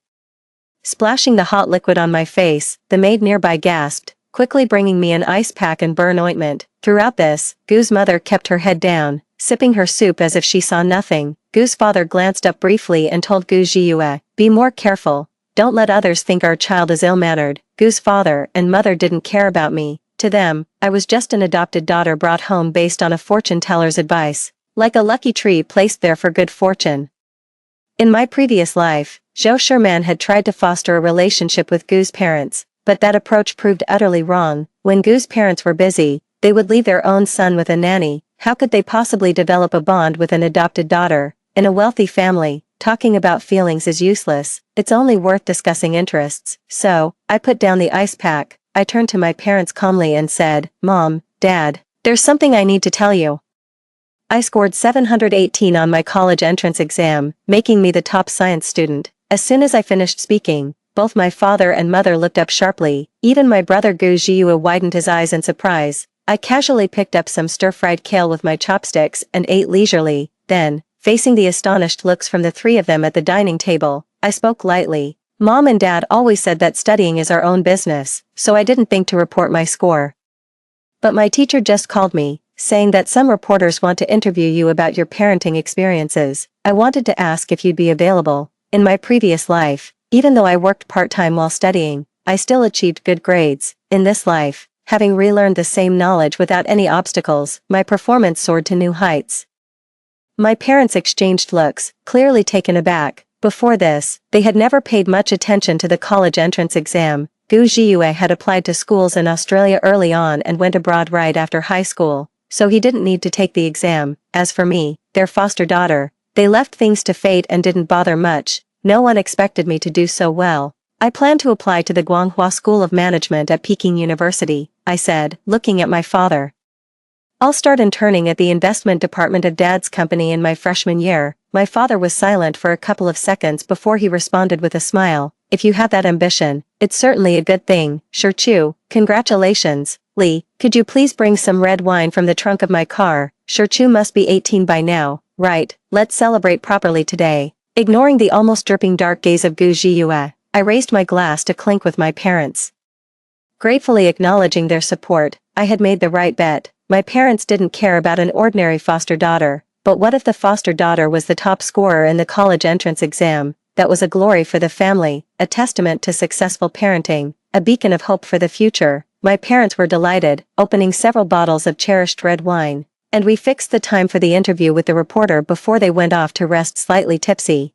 Splashing the hot liquid on my face, the maid nearby gasped, quickly bringing me an ice pack and burn ointment. Throughout this, Gu's mother kept her head down, sipping her soup as if she saw nothing. Gu's father glanced up briefly and told Gu Zhiyue, "Be more careful. Don't let others think our child is ill-mannered." Gu's father and mother didn't care about me. To them, I was just an adopted daughter brought home based on a fortune teller's advice, like a lucky tree placed there for good fortune. In my previous life, Zhou Sherman had tried to foster a relationship with Gu's parents, but that approach proved utterly wrong. When Gu's parents were busy, they would leave their own son with a nanny. How could they possibly develop a bond with an adopted daughter? In a wealthy family, talking about feelings is useless. It's only worth discussing interests. So, I put down the ice pack. I turned to my parents calmly and said, "Mom, Dad, there's something I need to tell you." I scored 718 on my college entrance exam, making me the top science student. As soon as I finished speaking, both my father and mother looked up sharply. Even my brother Gu Zhiyue widened his eyes in surprise. I casually picked up some stir-fried kale with my chopsticks and ate leisurely. Then, facing the astonished looks from the three of them at the dining table, I spoke lightly. "Mom and Dad always said that studying is our own business, so I didn't think to report my score. But my teacher just called me, saying that some reporters want to interview you about your parenting experiences. I wanted to ask if you'd be available." In my previous life, even though I worked part-time while studying, I still achieved good grades. In this life, having relearned the same knowledge without any obstacles, my performance soared to new heights. My parents exchanged looks, clearly taken aback. Before this, they had never paid much attention to the college entrance exam. Gu Zhiyue had applied to schools in Australia early on and went abroad right after high school, so he didn't need to take the exam. As for me, their foster daughter, they left things to fate and didn't bother much. No one expected me to do so well. "I plan to apply to the Guanghua School of Management at Peking University," I said, looking at my father. "I'll start interning at the investment department of Dad's company in my freshman year." My father was silent for a couple of seconds before he responded with a smile. "If you have that ambition, it's certainly a good thing." "Sure, congratulations. Lee, could you please bring some red wine from the trunk of my car?" Sure must be 18 by now. "Right, let's celebrate properly today." Ignoring the almost dripping dark gaze of Gu Zhiyue, I raised my glass to clink with my parents. Gratefully acknowledging their support, I had made the right bet. My parents didn't care about an ordinary foster daughter, but what if the foster daughter was the top scorer in the college entrance exam? That was a glory for the family, a testament to successful parenting, a beacon of hope for the future. My parents were delighted, opening several bottles of cherished red wine, and we fixed the time for the interview with the reporter before they went off to rest slightly tipsy.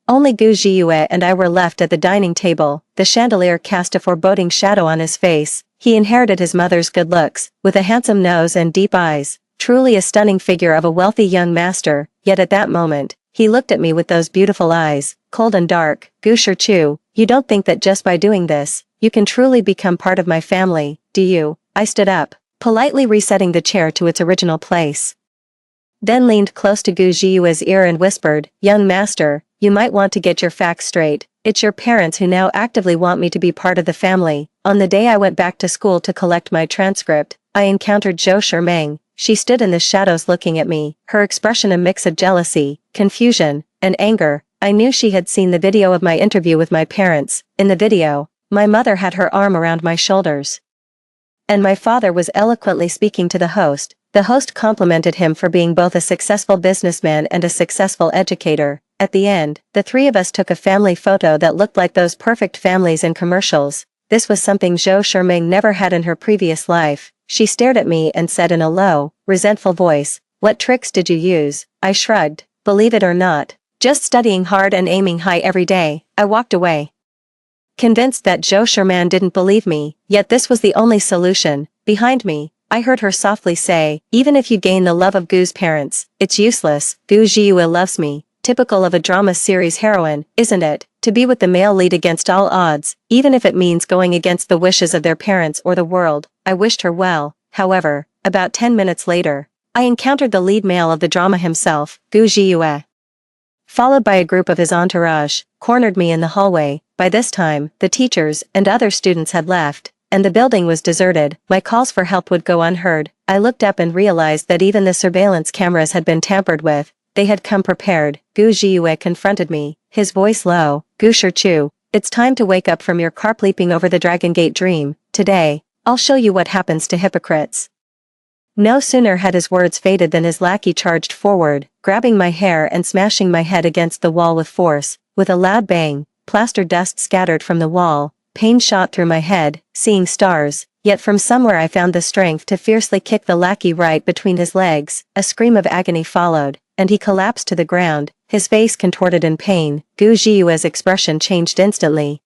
Only Gu Zhiyue and I were left at the dining table. The chandelier cast a foreboding shadow on his face. He inherited his mother's good looks, with a handsome nose and deep eyes, truly a stunning figure of a wealthy young master, yet at that moment, he looked at me with those beautiful eyes, cold and dark. "Gu Shichu, you don't think that just by doing this, you can truly become part of my family, do you?" I stood up, politely resetting the chair to its original place. Then leaned close to Gu Zhiyue's ear and whispered, "Young master, you might want to get your facts straight. It's your parents who now actively want me to be part of the family." On the day I went back to school to collect my transcript, I encountered Zhou Shermeng. She stood in the shadows looking at me, her expression a mix of jealousy, confusion, and anger. I knew she had seen the video of my interview with my parents. In the video, my mother had her arm around my shoulders, and my father was eloquently speaking to the host. The host complimented him for being both a successful businessman and a successful educator. At the end, the three of us took a family photo that looked like those perfect families in commercials. This was something Zhou Sherming never had in her previous life. She stared at me and said in a low, resentful voice, "What tricks did you use?" I shrugged. "Believe it or not, just studying hard and aiming high every day." I walked away, convinced that Zhou Sherman didn't believe me, yet this was the only solution. Behind me, I heard her softly say, even if you gain the love of Gu's parents, it's useless. Gu Jiue loves me. Typical of a drama series heroine, isn't it? To be with the male lead against all odds, even if it means going against the wishes of their parents or the world. I wished her well. However, about 10 minutes later, I encountered the lead male of the drama himself, Gu Jiue. Followed by a group of his entourage, cornered me in the hallway. By this time, the teachers and other students had left, and the building was deserted. My calls for help would go unheard. I looked up and realized that even the surveillance cameras had been tampered with. They had come prepared. Gu Jiue confronted me, his voice low. Gu Shichu, it's time to wake up from your carp leaping over the Dragon Gate dream. Today, I'll show you what happens to hypocrites. No sooner had his words faded than his lackey charged forward, grabbing my hair and smashing my head against the wall with force. With a loud bang, plaster dust scattered from the wall. Pain shot through my head, seeing stars, yet from somewhere I found the strength to fiercely kick the lackey right between his legs. A scream of agony followed, and he collapsed to the ground, his face contorted in pain. Gu Jiue's expression changed instantly.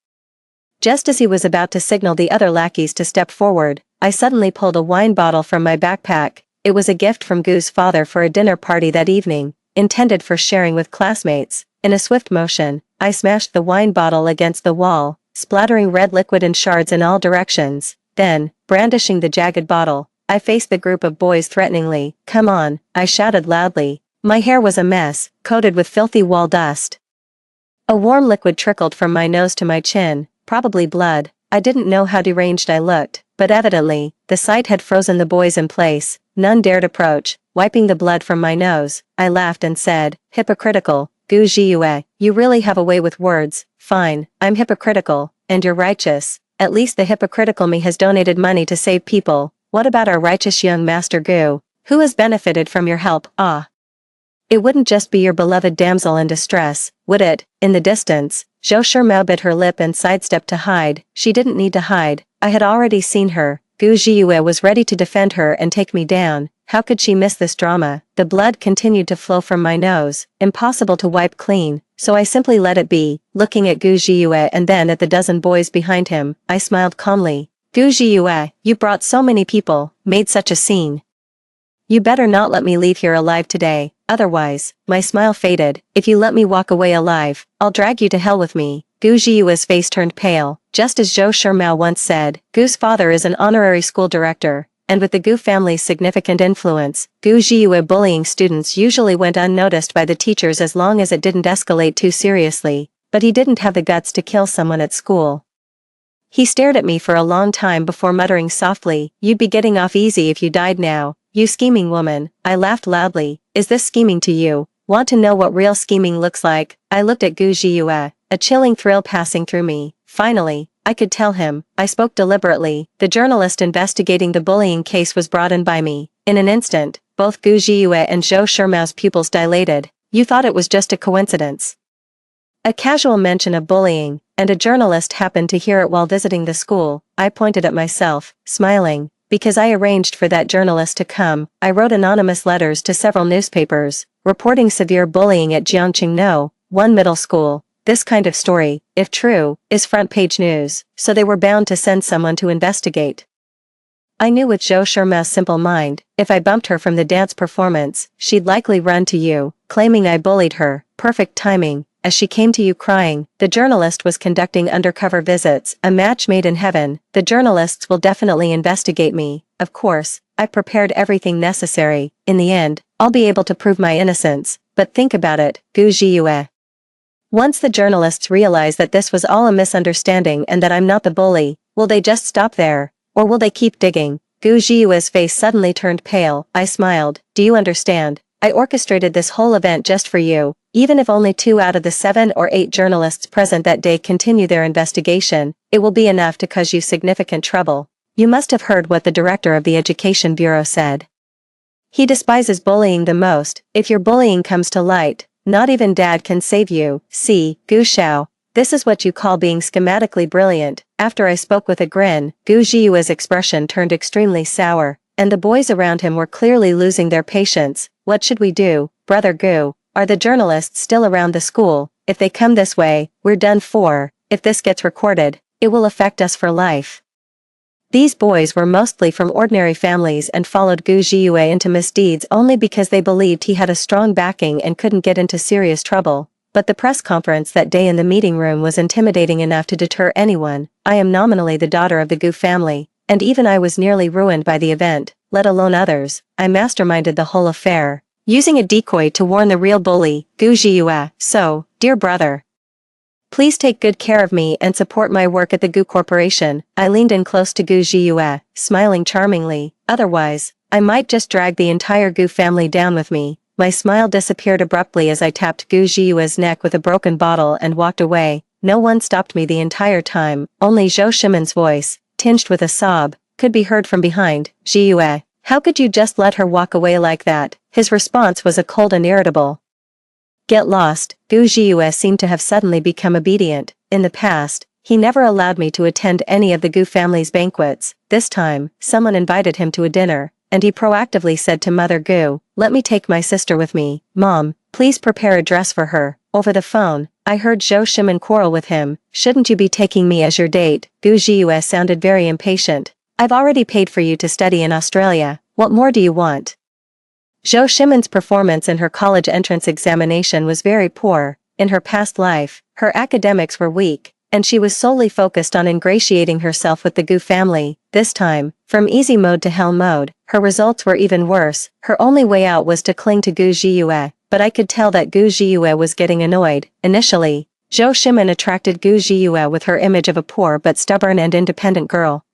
Just as he was about to signal the other lackeys to step forward, I suddenly pulled a wine bottle from my backpack. It was a gift from Gu's father for a dinner party that evening, intended for sharing with classmates. In a swift motion, I smashed the wine bottle against the wall, splattering red liquid in shards in all directions. Then, brandishing the jagged bottle, I faced the group of boys threateningly. Come on, I shouted loudly. My hair was a mess, coated with filthy wall dust. A warm liquid trickled from my nose to my chin, probably blood. I didn't know how deranged I looked, but evidently, the sight had frozen the boys in place. None dared approach. Wiping the blood from my nose, I laughed and said, hypocritical, Gu Jiue, you really have a way with words. Fine, I'm hypocritical, and you're righteous. At least the hypocritical me has donated money to save people. What about our righteous young master Gu, who has benefited from your help? Ah. It wouldn't just be your beloved damsel in distress, would it? In the distance, Zhou Shimao bit her lip and sidestepped to hide. She didn't need to hide. I had already seen her. Gu Jiue was ready to defend her and take me down. How could she miss this drama? The blood continued to flow from my nose, impossible to wipe clean, so I simply let it be. Looking at Gu Jiue and then at the dozen boys behind him, I smiled calmly. Gu Jiue, you brought so many people, made such a scene. You better not let me leave here alive today, otherwise, my smile faded. If you let me walk away alive, I'll drag you to hell with me. Gu Jiue's face turned pale, just as Zhou Shimao once said. Gu's father is an honorary school director, and with the Gu family's significant influence, Gu Jiue bullying students usually went unnoticed by the teachers as long as it didn't escalate too seriously, but he didn't have the guts to kill someone at school. He stared at me for a long time before muttering softly, you'd be getting off easy if you died now. You scheming woman. I laughed loudly. Is this scheming to you? Want to know what real scheming looks like? I looked at Gu Jiue, a chilling thrill passing through me. Finally, I could tell him. I spoke deliberately. The journalist investigating the bullying case was brought in by me. In an instant, both Gu Jiue and Zhou Shimao's pupils dilated. You thought it was just a coincidence. A casual mention of bullying, and a journalist happened to hear it while visiting the school. I pointed at myself, smiling. Because I arranged for that journalist to come, I wrote anonymous letters to several newspapers, reporting severe bullying at Jiangqingno, one middle school. This kind of story, if true, is front-page news, so they were bound to send someone to investigate. I knew with Zhou Shimao's simple mind, if I bumped her from the dance performance, she'd likely run to you, claiming I bullied her. Perfect timing. As she came to you crying, the journalist was conducting undercover visits, a match made in heaven. The journalists will definitely investigate me. Of course, I prepared everything necessary. In the end, I'll be able to prove my innocence. But think about it, Gu Jiue. Once the journalists realize that this was all a misunderstanding and that I'm not the bully, will they just stop there? Or will they keep digging? Gu Jiue's face suddenly turned pale. I smiled. Do you understand? I orchestrated this whole event just for you. Even if only 2 out of the 7 or 8 journalists present that day continue their investigation, it will be enough to cause you significant trouble. You must have heard what the director of the Education Bureau said. He despises bullying the most. If your bullying comes to light, not even dad can save you. See, Gu Xiao, this is what you call being schematically brilliant. After I spoke with a grin, Gu Jiue's expression turned extremely sour, and the boys around him were clearly losing their patience. What should we do, Brother Gu? Are the journalists still around the school? If they come this way, we're done for. If this gets recorded, it will affect us for life. These boys were mostly from ordinary families and followed Gu Zhiyue into misdeeds only because they believed he had a strong backing and couldn't get into serious trouble. But the press conference that day in the meeting room was intimidating enough to deter anyone. I am nominally the daughter of the Gu family, and even I was nearly ruined by the event, let alone others. I masterminded the whole affair, using a decoy to warn the real bully, Gu Zhiyue. So, dear brother, please take good care of me and support my work at the Gu Corporation. I leaned in close to Gu Zhiyue, smiling charmingly. Otherwise, I might just drag the entire Gu family down with me. My smile disappeared abruptly as I tapped Gu Zhiyue's neck with a broken bottle and walked away. No one stopped me the entire time. Only Zhou Shimen's voice, tinged with a sob, could be heard from behind. Zhiyue, how could you just let her walk away like that? His response was a cold and irritable. Get lost. Gu Zhiyue seemed to have suddenly become obedient. In the past, he never allowed me to attend any of the Gu family's banquets. This time, someone invited him to a dinner, and he proactively said to Mother Gu, let me take my sister with me. Mom, please prepare a dress for her. Over the phone, I heard Zhou Shimen quarrel with him. Shouldn't you be taking me as your date? Gu Zhiyue sounded very impatient. I've already paid for you to study in Australia. What more do you want? Zhou Shimen's performance in her college entrance examination was very poor. In her past life, her academics were weak, and she was solely focused on ingratiating herself with the Gu family. This time, from easy mode to hell mode, her results were even worse. Her only way out was to cling to Gu Zhiyue, but I could tell that Gu Zhiyue was getting annoyed. Initially, Zhou Shimen attracted Gu Zhiyue with her image of a poor but stubborn and independent girl.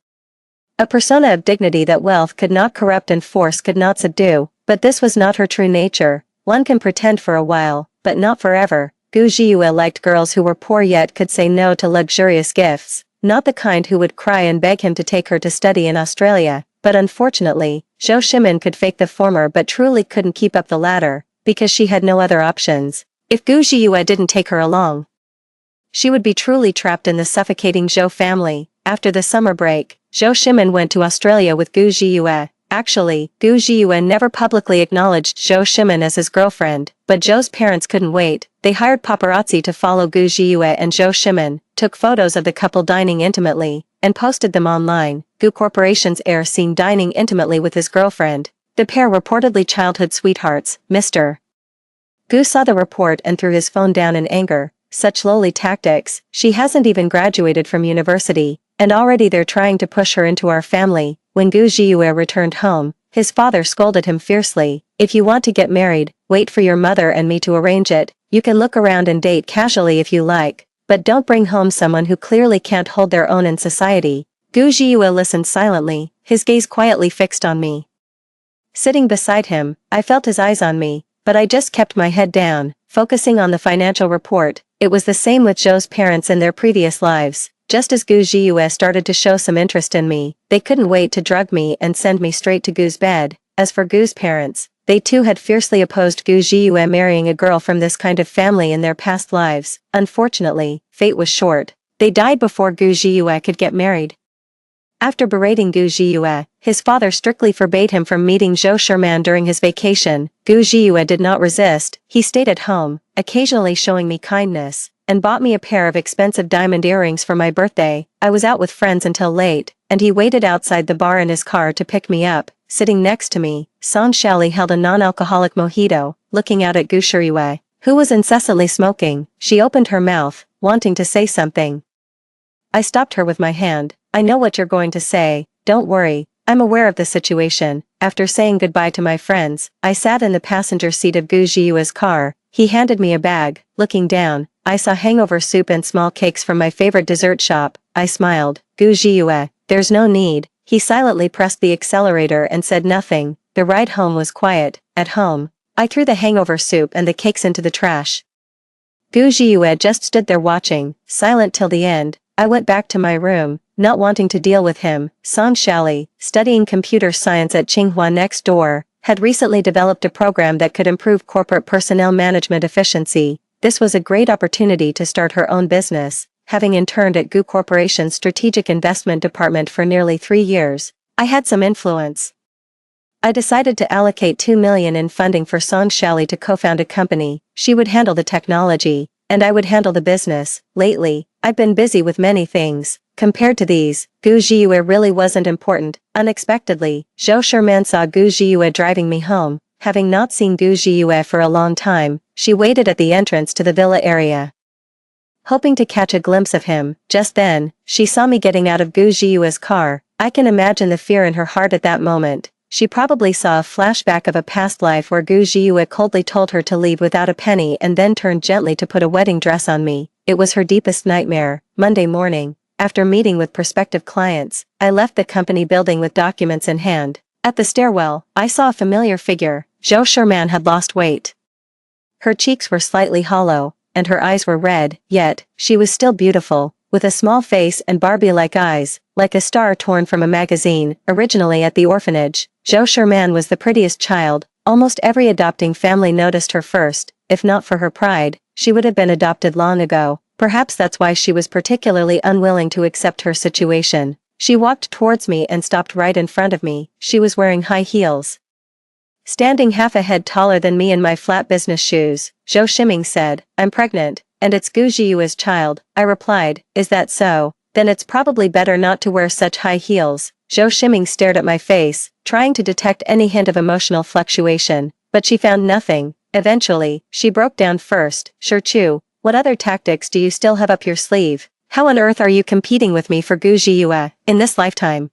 A persona of dignity that wealth could not corrupt and force could not subdue. But this was not her true nature. One can pretend for a while, but not forever. Gu Zhiyue liked girls who were poor yet could say no to luxurious gifts, not the kind who would cry and beg him to take her to study in Australia. But unfortunately, Zhou Shimen could fake the former but truly couldn't keep up the latter, because she had no other options. If Gu Zhiyue didn't take her along, she would be truly trapped in the suffocating Zhou family. After the summer break, Zhou Shimen went to Australia with Gu Zhiyue. Actually, Gu Zhiyue never publicly acknowledged Zhou Shimen as his girlfriend, but Zhou's parents couldn't wait. They hired paparazzi to follow Gu Zhiyue and Zhou Shimen, took photos of the couple dining intimately, and posted them online. Gu Corporation's heir seen dining intimately with his girlfriend. The pair reportedly childhood sweethearts. Mr. Gu saw the report and threw his phone down in anger. Such lowly tactics. She hasn't even graduated from university, and already they're trying to push her into our family. When Gu Zhiyue returned home, his father scolded him fiercely. If you want to get married, wait for your mother and me to arrange it. You can look around and date casually if you like, but don't bring home someone who clearly can't hold their own in society. Gu Zhiyue listened silently, his gaze quietly fixed on me. Sitting beside him, I felt his eyes on me, but I just kept my head down, focusing on the financial report. It was the same with Zhou's parents in their previous lives. Just as Gu Zhiyue started to show some interest in me, they couldn't wait to drug me and send me straight to Gu's bed. As for Gu's parents, they too had fiercely opposed Gu Zhiyue marrying a girl from this kind of family in their past lives. Unfortunately, fate was short. They died before Gu Zhiyue could get married. After berating Gu Zhiyue, his father strictly forbade him from meeting Zhou Shimen during his vacation. Gu Zhiyue did not resist. He stayed at home, occasionally showing me kindness, and bought me a pair of expensive diamond earrings for my birthday. I was out with friends until late, and he waited outside the bar in his car to pick me up. Sitting next to me, Song Shali held a non-alcoholic mojito, looking out at Gu Zhiyue, who was incessantly smoking. She opened her mouth, wanting to say something. I stopped her with my hand. I know what you're going to say, don't worry, I'm aware of the situation. After saying goodbye to my friends, I sat in the passenger seat of Gu Zhiyue's car. He handed me a bag. Looking down, I saw hangover soup and small cakes from my favorite dessert shop. I smiled. Gu Zhiyue, there's no need. He silently pressed the accelerator and said nothing. The ride home was quiet. At home, I threw the hangover soup and the cakes into the trash. Gu Zhiyue just stood there watching, silent till the end. I went back to my room, not wanting to deal with him. Song Shali, studying computer science at Tsinghua next door, had recently developed a program that could improve corporate personnel management efficiency. This was a great opportunity to start her own business. Having interned at Gu Corporation's strategic investment department for nearly 3 years, I had some influence. I decided to allocate $2 million in funding for Song Shali to co-found a company. She would handle the technology, and I would handle the business. Lately, I'd been busy with many things. Compared to these, Gu Zhiyue really wasn't important. Unexpectedly, Zhou Sherman saw Gu Zhiyue driving me home. Having not seen Gu Zhiyue for a long time, she waited at the entrance to the villa area, hoping to catch a glimpse of him. Just then, she saw me getting out of Gu Zhiyue's car. I can imagine the fear in her heart at that moment. She probably saw a flashback of a past life where Gu Zhiyue coldly told her to leave without a penny and then turned gently to put a wedding dress on me. It was her deepest nightmare. Monday morning, after meeting with prospective clients, I left the company building with documents in hand. At the stairwell, I saw a familiar figure. Zhou Sherman had lost weight. Her cheeks were slightly hollow, and her eyes were red, yet, she was still beautiful, with a small face and Barbie-like eyes, like a star torn from a magazine. Originally at the orphanage, Zhou Sherman was the prettiest child. Almost every adopting family noticed her first. If not for her pride, she would have been adopted long ago. Perhaps that's why she was particularly unwilling to accept her situation. She walked towards me and stopped right in front of me. She was wearing high heels, standing half a head taller than me in my flat business shoes. Zhou Shiming said, "I'm pregnant, and it's Gu Zhiyue's child." I replied, "Is that so? Then it's probably better not to wear such high heels." Zhou Shiming stared at my face, trying to detect any hint of emotional fluctuation, but she found nothing. Eventually, she broke down first. "Chu, what other tactics do you still have up your sleeve? How on earth are you competing with me for Gu Zhiyue in this lifetime?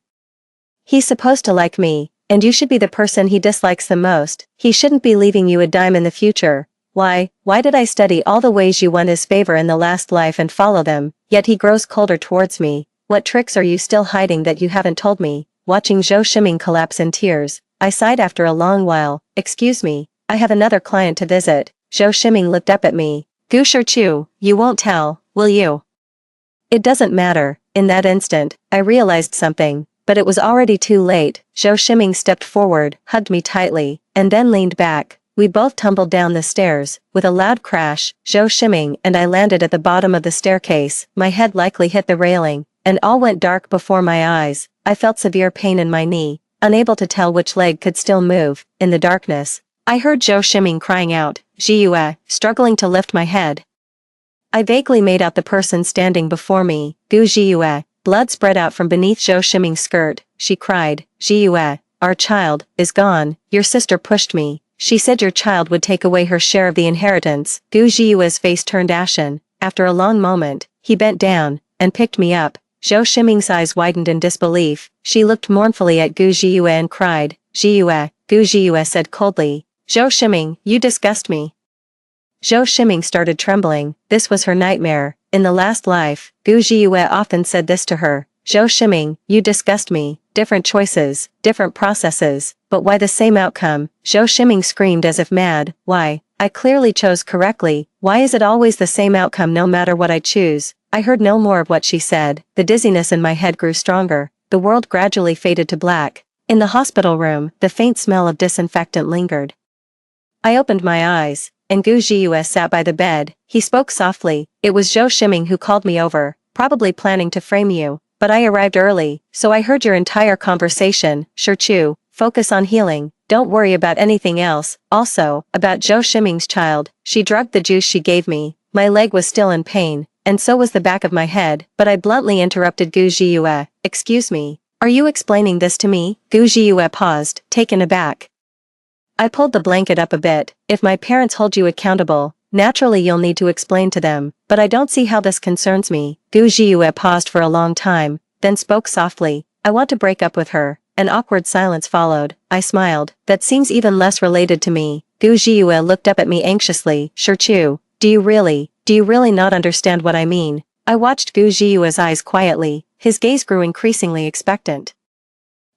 He's supposed to like me, and you should be the person he dislikes the most. He shouldn't be leaving you a dime in the future. Why did I study all the ways you won his favor in the last life and follow them, yet he grows colder towards me? What tricks are you still hiding that you haven't told me?" Watching Zhou Shiming collapse in tears, I sighed after a long while. "Excuse me, I have another client to visit." Zhou Shiming looked up at me. "Gu Shichu, you won't tell, will you?" "It doesn't matter." In that instant, I realized something. But it was already too late. Zhou Shiming stepped forward, hugged me tightly, and then leaned back. We both tumbled down the stairs. With a loud crash, Zhou Shiming and I landed at the bottom of the staircase. My head likely hit the railing, and all went dark before my eyes. I felt severe pain in my knee, unable to tell which leg could still move. In the darkness, I heard Zhou Shiming crying out, "Zhiyue," struggling to lift my head. I vaguely made out the person standing before me. Gu Zhiyue. Blood spread out from beneath Zhou Shiming's skirt. She cried, "Zhiyue, our child is gone. Your sister pushed me. She said your child would take away her share of the inheritance." Gu Zhiyue's face turned ashen. After a long moment, he bent down and picked me up. Zhou Shiming's eyes widened in disbelief. She looked mournfully at Gu Zhiyue and cried, "Zhiyue." Gu Zhiyue said coldly, "Zhou Shiming, you disgust me." Zhou Shiming started trembling. This was her nightmare. In the last life, Gu Zhiyue often said this to her, "Zhou Shiming, you disgust me." Different choices, different processes, but why the same outcome? Zhou Shiming screamed as if mad. "Why? I clearly chose correctly. Why is it always the same outcome no matter what I choose?" I heard no more of what she said. The dizziness in my head grew stronger. The world gradually faded to black. In the hospital room, the faint smell of disinfectant lingered. I opened my eyes, and Gu Zhiyue sat by the bed. He spoke softly. "It was Zhou Shiming who called me over, probably planning to frame you, but I arrived early, so I heard your entire conversation. Chu, focus on healing, don't worry about anything else." Also, about Zhou Shiming's child, she drugged the juice she gave me. My leg was still in pain, and so was the back of my head, but I bluntly interrupted Gu Zhiyue. "Excuse me, are you explaining this to me?" Gu Zhiyue paused, taken aback. I pulled the blanket up a bit. "If my parents hold you accountable, naturally you'll need to explain to them, but I don't see how this concerns me." Gu Zhiyue paused for a long time, then spoke softly, "I want to break up with her." An awkward silence followed. I smiled. "That seems even less related to me." Gu Zhiyue looked up at me anxiously. "Chu, do you really not understand what I mean?" I watched Gu Zhiyue's eyes quietly. His gaze grew increasingly expectant.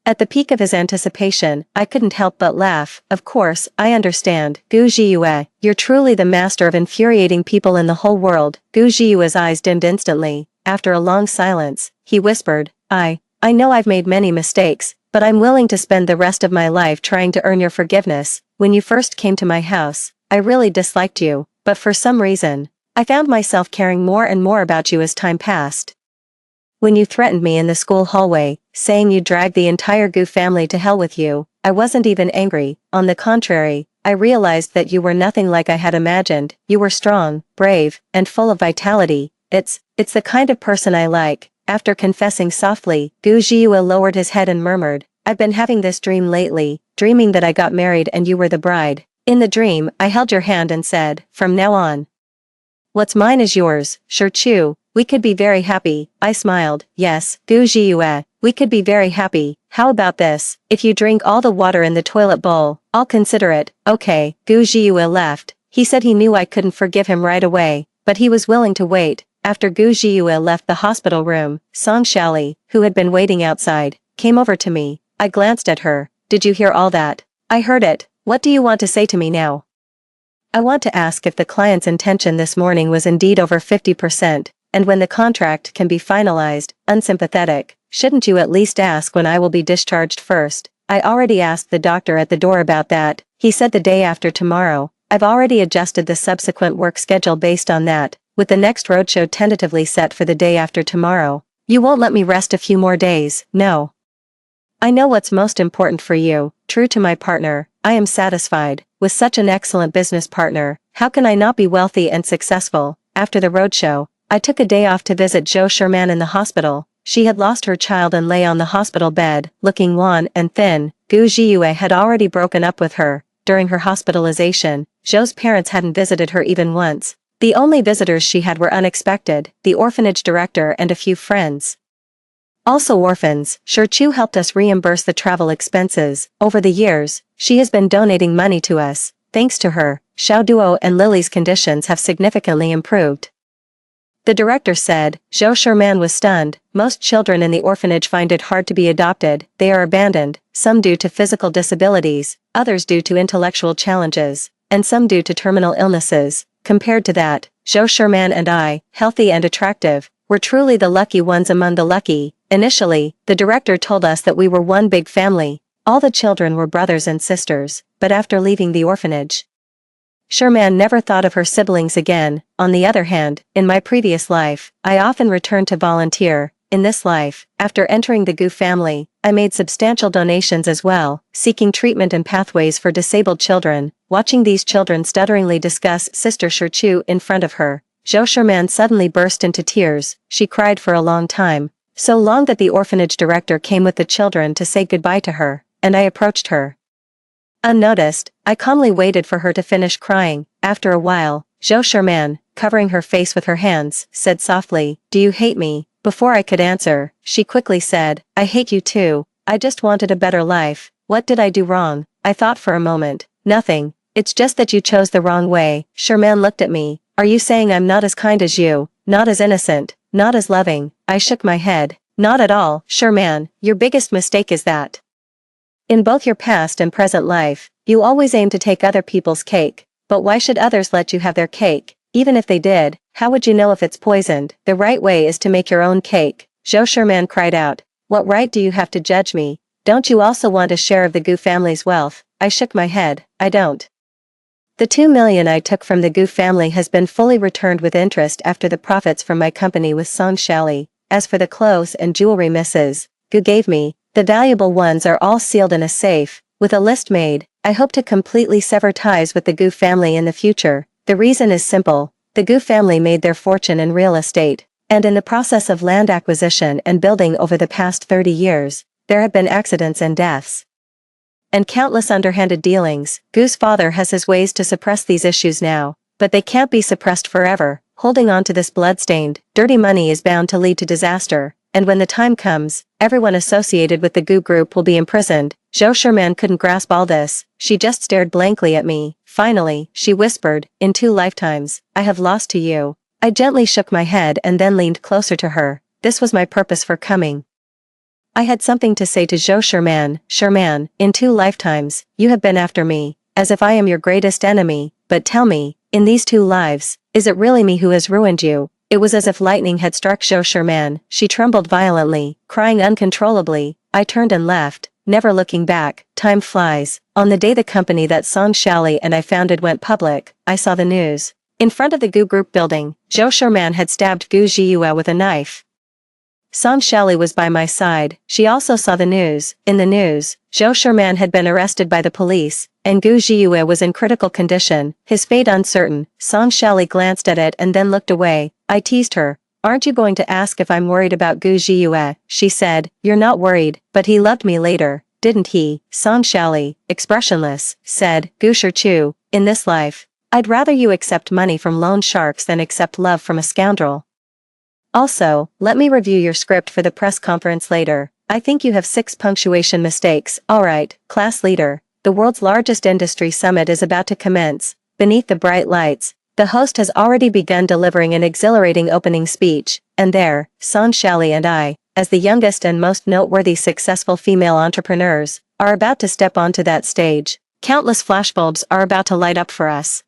At the peak of his anticipation, I couldn't help but laugh. "Of course, I understand. Gu Zhiyue, you're truly the master of infuriating people in the whole world." Gu Zhiyue's eyes dimmed instantly. After a long silence, he whispered, I know I've made many mistakes, but I'm willing to spend the rest of my life trying to earn your forgiveness. When you first came to my house, I really disliked you, but for some reason, I found myself caring more and more about you as time passed. When you threatened me in the school hallway, saying you'd drag the entire Gu family to hell with you, I wasn't even angry. On the contrary, I realized that you were nothing like I had imagined. You were strong, brave, and full of vitality. It's the kind of person I like. After confessing softly, Gu Jiuyue lowered his head and murmured, I've been having this dream lately, dreaming that I got married and you were the bride. In the dream, I held your hand and said, from now on, what's mine is yours, Chu. We could be very happy. I smiled. Yes, Gu Jiuyue, we could be very happy. How about this? If you drink all the water in the toilet bowl, I'll consider it. Okay. Gu Jiuyue left. He said he knew I couldn't forgive him right away, but he was willing to wait. After Gu Jiuyue left the hospital room, Song Xiaoli, who had been waiting outside, came over to me. I glanced at her. Did you hear all that? I heard it. What do you want to say to me now? I want to ask if the client's intention this morning was indeed over 50%, and when the contract can be finalized. Unsympathetic. Shouldn't you at least ask when I will be discharged first? I already asked the doctor at the door about that. He said the day after tomorrow. I've already adjusted the subsequent work schedule based on that, with the next roadshow tentatively set for the day after tomorrow. You won't let me rest a few more days, no. I know what's most important for you. True to my partner, I am satisfied. With such an excellent business partner, how can I not be wealthy and successful? After the roadshow, I took a day off to visit Zhou Sherman in the hospital. She had lost her child and lay on the hospital bed, looking wan and thin. Gu Jiuyue had already broken up with her. During her hospitalization, Zhou's parents hadn't visited her even once. The only visitors she had were unexpected, the orphanage director and a few friends. Also orphans. Chu helped us reimburse the travel expenses. Over the years, she has been donating money to us. Thanks to her, Xiao Duo and Lily's conditions have significantly improved. The director said. Zhou Sherman was stunned. Most children in the orphanage find it hard to be adopted. They are abandoned, some due to physical disabilities, others due to intellectual challenges, and some due to terminal illnesses. Compared to that, Zhou Sherman and I, healthy and attractive, were truly the lucky ones among the lucky. Initially, the director told us that we were one big family. All the children were brothers and sisters, but after leaving the orphanage, Sherman never thought of her siblings again. On the other hand, in my previous life, I often returned to volunteer. In this life, after entering the Gu family, I made substantial donations as well, seeking treatment and pathways for disabled children. Watching these children stutteringly discuss Sister Chu in front of her, Zhou Sherman suddenly burst into tears. She cried for a long time. So long that the orphanage director came with the children to say goodbye to her, and I approached her. Unnoticed, I calmly waited for her to finish crying. After a while, Zhou Sherman, covering her face with her hands, said softly, Do you hate me? Before I could answer, she quickly said, I hate you too. I just wanted a better life. What did I do wrong? I thought for a moment. Nothing. It's just that you chose the wrong way. Sherman looked at me. Are you saying I'm not as kind as you, not as innocent, not as loving? I shook my head. Not at all, Sherman. Your biggest mistake is that in both your past and present life, you always aim to take other people's cake. But why should others let you have their cake? Even if they did, how would you know if it's poisoned? The right way is to make your own cake. Zhou Sherman cried out. What right do you have to judge me? Don't you also want a share of the Gu family's wealth? I shook my head. I don't. The 2 million I took from the Gu family has been fully returned with interest after the profits from my company with Song Xiaoli. As for the clothes and jewelry Mrs. Gu gave me, the valuable ones are all sealed in a safe. With a list made, I hope to completely sever ties with the Gu family in the future. The reason is simple. The Gu family made their fortune in real estate, and in the process of land acquisition and building over the past 30 years, there have been accidents and deaths, and countless underhanded dealings. Gu's father has his ways to suppress these issues now, but they can't be suppressed forever. Holding on to this blood-stained, dirty money is bound to lead to disaster, and when the time comes, everyone associated with the Gu group will be imprisoned. Zhou Sherman couldn't grasp all this. She just stared blankly at me. Finally, she whispered, In 2 lifetimes, I have lost to you. I gently shook my head and then leaned closer to her. This was my purpose for coming. I had something to say to Zhou Sherman. Sherman, in 2 lifetimes, you have been after me, as if I am your greatest enemy. But tell me, in these 2 lives, is it really me who has ruined you? It was as if lightning had struck Zhou Sherman. She trembled violently, crying uncontrollably. I turned and left, never looking back. Time flies. On the day the company that Song Xiaoli and I founded went public, I saw the news. In front of the Gu Group building, Zhou Sherman had stabbed Gu Jiuyue with a knife. Song Xiaoli was by my side. She also saw the news. In the news, Zhou Sherman had been arrested by the police, and Gu Jiuyue was in critical condition, his fate uncertain. Song Shali glanced at it and then looked away. I teased her. Aren't you going to ask if I'm worried about Gu Jiuyue? She said. You're not worried, but he loved me later, didn't he? Song Shali, expressionless, said. Gu Shichu, in this life, I'd rather you accept money from loan sharks than accept love from a scoundrel. Also, let me review your script for the press conference later. I think you have 6 punctuation mistakes. Alright, class leader. The world's largest industry summit is about to commence. Beneath the bright lights, the host has already begun delivering an exhilarating opening speech, and there, Song Shali and I, as the youngest and most noteworthy successful female entrepreneurs, are about to step onto that stage. Countless flashbulbs are about to light up for us.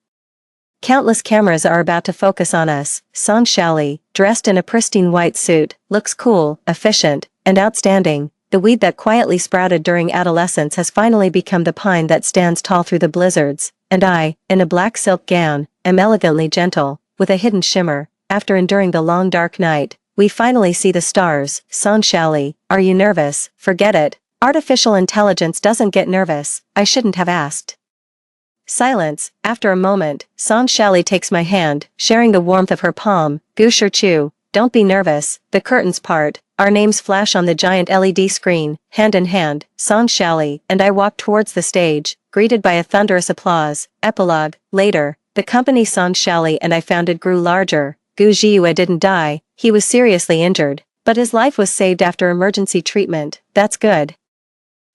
Countless cameras are about to focus on us. Song Shali, dressed in a pristine white suit, looks cool, efficient, and outstanding. The weed that quietly sprouted during adolescence has finally become the pine that stands tall through the blizzards, and I, in a black silk gown, am elegantly gentle, with a hidden shimmer. After enduring the long dark night, we finally see the stars. Song Shali, are you nervous? Forget it. Artificial intelligence doesn't get nervous. I shouldn't have asked. Silence. After a moment, Song Shali takes my hand, sharing the warmth of her palm. Gu Shichu, don't be nervous. The curtains part. Our names flash on the giant LED screen. Hand in hand, Song Shali and I walk towards the stage, greeted by a thunderous applause. Epilogue. Later, the company Song Shali and I founded grew larger. Gu Jiuyue didn't die. He was seriously injured, but his life was saved after emergency treatment. That's good.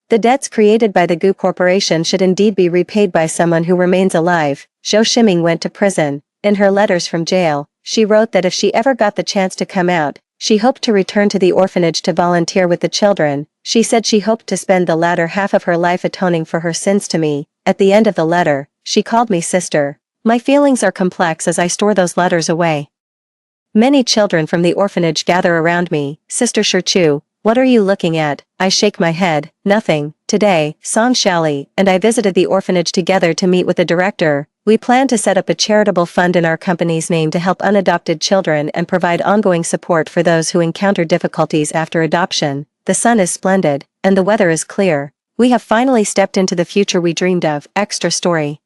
The debts created by the Gu Corporation should indeed be repaid by someone who remains alive. Zhou Shiming went to prison. In her letters from jail, she wrote that if she ever got the chance to come out, she hoped to return to the orphanage to volunteer with the children. She said she hoped to spend the latter half of her life atoning for her sins to me. At the end of the letter, she called me sister. My feelings are complex as I store those letters away. Many children from the orphanage gather around me. Sister Shichu, what are you looking at? I shake my head. Nothing. Today, Song Shali and I visited the orphanage together to meet with the director. We plan to set up a charitable fund in our company's name to help unadopted children and provide ongoing support for those who encounter difficulties after adoption. The sun is splendid, and the weather is clear. We have finally stepped into the future we dreamed of. Extra story.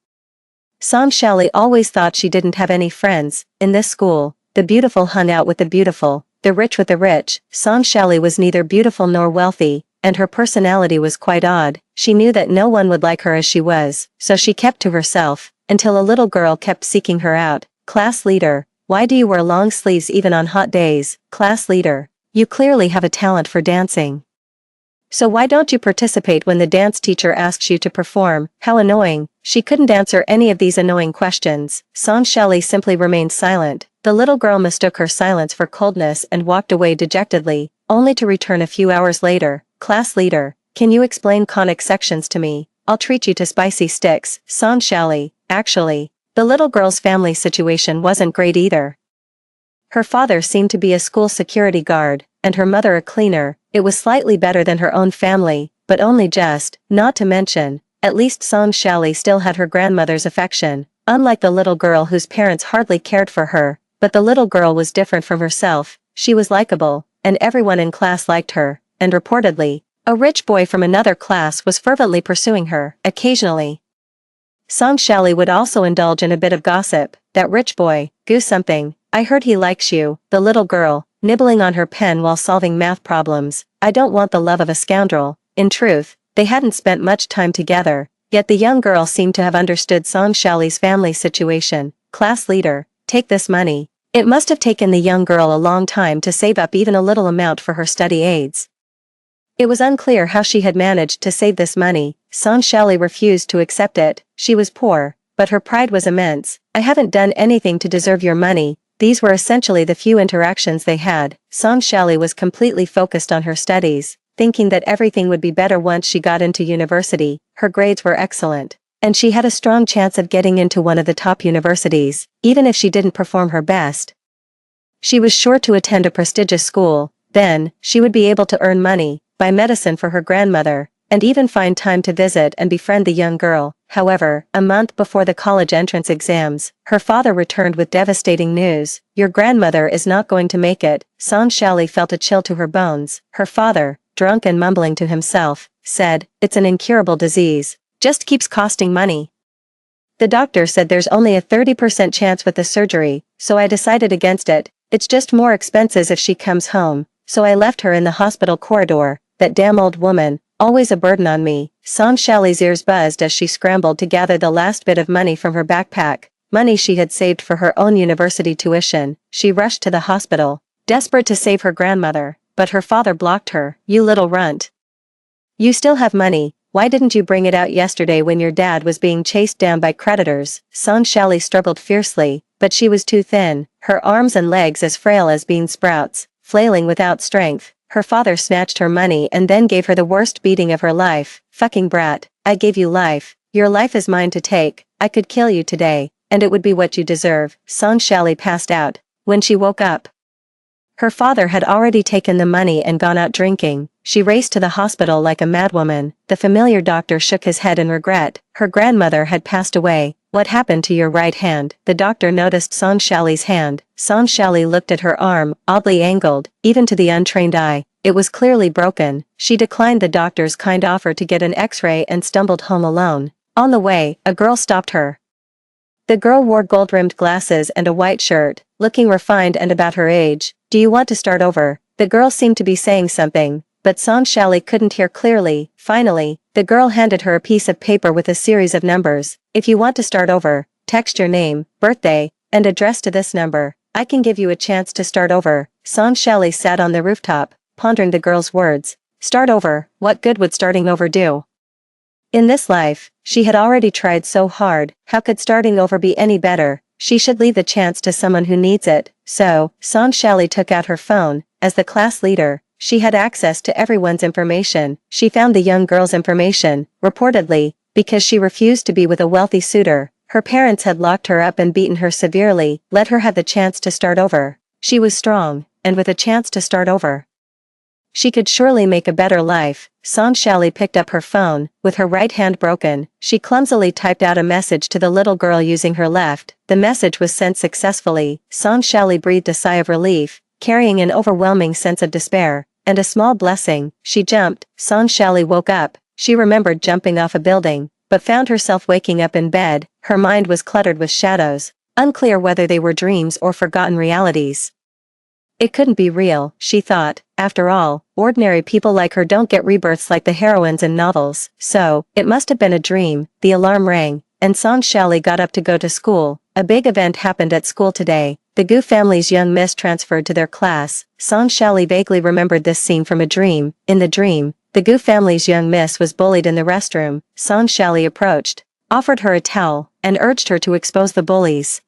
Song Shali always thought she didn't have any friends. In this school, the beautiful hung out with the beautiful, the rich with the rich. Song Shali was neither beautiful nor wealthy, and her personality was quite odd. She knew that no one would like her as she was, so she kept to herself, until a little girl kept seeking her out. Class leader, why do you wear long sleeves even on hot days? Class leader, you clearly have a talent for dancing. So why don't you participate when the dance teacher asks you to perform? How annoying. She couldn't answer any of these annoying questions. Song Shali simply remained silent. The little girl mistook her silence for coldness and walked away dejectedly, only to return a few hours later. Class leader, can you explain conic sections to me? I'll treat you to spicy sticks. Song Shali, actually, the little girl's family situation wasn't great either. Her father seemed to be a school security guard, and her mother a cleaner. It was slightly better than her own family, but only just. Not to mention, at least Song Shali still had her grandmother's affection, unlike the little girl whose parents hardly cared for her. But the little girl was different from herself. She was likable, and everyone in class liked her, and reportedly, a rich boy from another class was fervently pursuing her. Occasionally, Song Shali would also indulge in a bit of gossip. That rich boy, Gu something, I heard he likes you. The little girl, nibbling on her pen while solving math problems. I don't want the love of a scoundrel. In truth, they hadn't spent much time together, yet the young girl seemed to have understood Song Shali's family situation. Class leader, take this money. It must have taken the young girl a long time to save up even a little amount for her study aids. It was unclear how she had managed to save this money. Song Shali refused to accept it. She was poor, but her pride was immense. I haven't done anything to deserve your money. These were essentially the few interactions they had. Song Shali was completely focused on her studies, thinking that everything would be better once she got into university. Her grades were excellent, and she had a strong chance of getting into one of the top universities, even if she didn't perform her best. She was sure to attend a prestigious school. Then, she would be able to earn money, buy medicine for her grandmother, and even find time to visit and befriend the young girl. However, a month before the college entrance exams, her father returned with devastating news. Your grandmother is not going to make it. Song Shali felt a chill to her bones. Her father, drunk and mumbling to himself, said, it's an incurable disease. Just keeps costing money. The doctor said there's only a 30% chance with the surgery, so I decided against it. It's just more expenses if she comes home, so I left her in the hospital corridor. That damn old woman, always a burden on me. Shali's ears buzzed as she scrambled to gather the last bit of money from her backpack, money she had saved for her own university tuition. She rushed to the hospital, desperate to save her grandmother, but her father blocked her. You little runt. You still have money. Why didn't you bring it out yesterday when your dad was being chased down by creditors? Shali struggled fiercely, but she was too thin, her arms and legs as frail as bean sprouts, flailing without strength. Her father snatched her money and then gave her the worst beating of her life. Fucking brat, I gave you life. Your life is mine to take. I could kill you today, and it would be what you deserve. Shali passed out. When she woke up, her father had already taken the money and gone out drinking. She raced to the hospital like a madwoman. The familiar doctor shook his head in regret. Her grandmother had passed away. What happened to your right hand? The doctor noticed Shali's hand. Shali looked at her arm, oddly angled, even to the untrained eye. It was clearly broken. She declined the doctor's kind offer to get an x-ray and stumbled home alone. On the way, a girl stopped her. The girl wore gold-rimmed glasses and a white shirt, looking refined and about her age. Do you want to start over? The girl seemed to be saying something, but Shali couldn't hear clearly. Finally, the girl handed her a piece of paper with a series of numbers. If you want to start over, text your name, birthday, and address to this number. I can give you a chance to start over. Shali sat on the rooftop, pondering the girl's words. Start over, what good would starting over do? In this life, she had already tried so hard. How could starting over be any better? She should leave the chance to someone who needs it. So, Shali took out her phone. As the class leader, she had access to everyone's information. She found the young girl's information, reportedly, because she refused to be with a wealthy suitor. Her parents had locked her up and beaten her severely. Let her have the chance to start over. She was strong, and with a chance to start over, she could surely make a better life. Shali picked up her phone. With her right hand broken, she clumsily typed out a message to the little girl using her left. The message was sent successfully. Shali breathed a sigh of relief, carrying an overwhelming sense of despair, and a small blessing. She jumped. Shali woke up. She remembered jumping off a building, but found herself waking up in bed. Her mind was cluttered with shadows, unclear whether they were dreams or forgotten realities. It couldn't be real, she thought. After all, ordinary people like her don't get rebirths like the heroines in novels. So, it must have been a dream. The alarm rang, and Shali got up to go to school. A big event happened at school today. The Gu family's young miss transferred to their class. Shali vaguely remembered this scene from a dream. In the dream, the Gu family's young miss was bullied in the restroom. Shali approached, offered her a towel, and urged her to expose the bullies.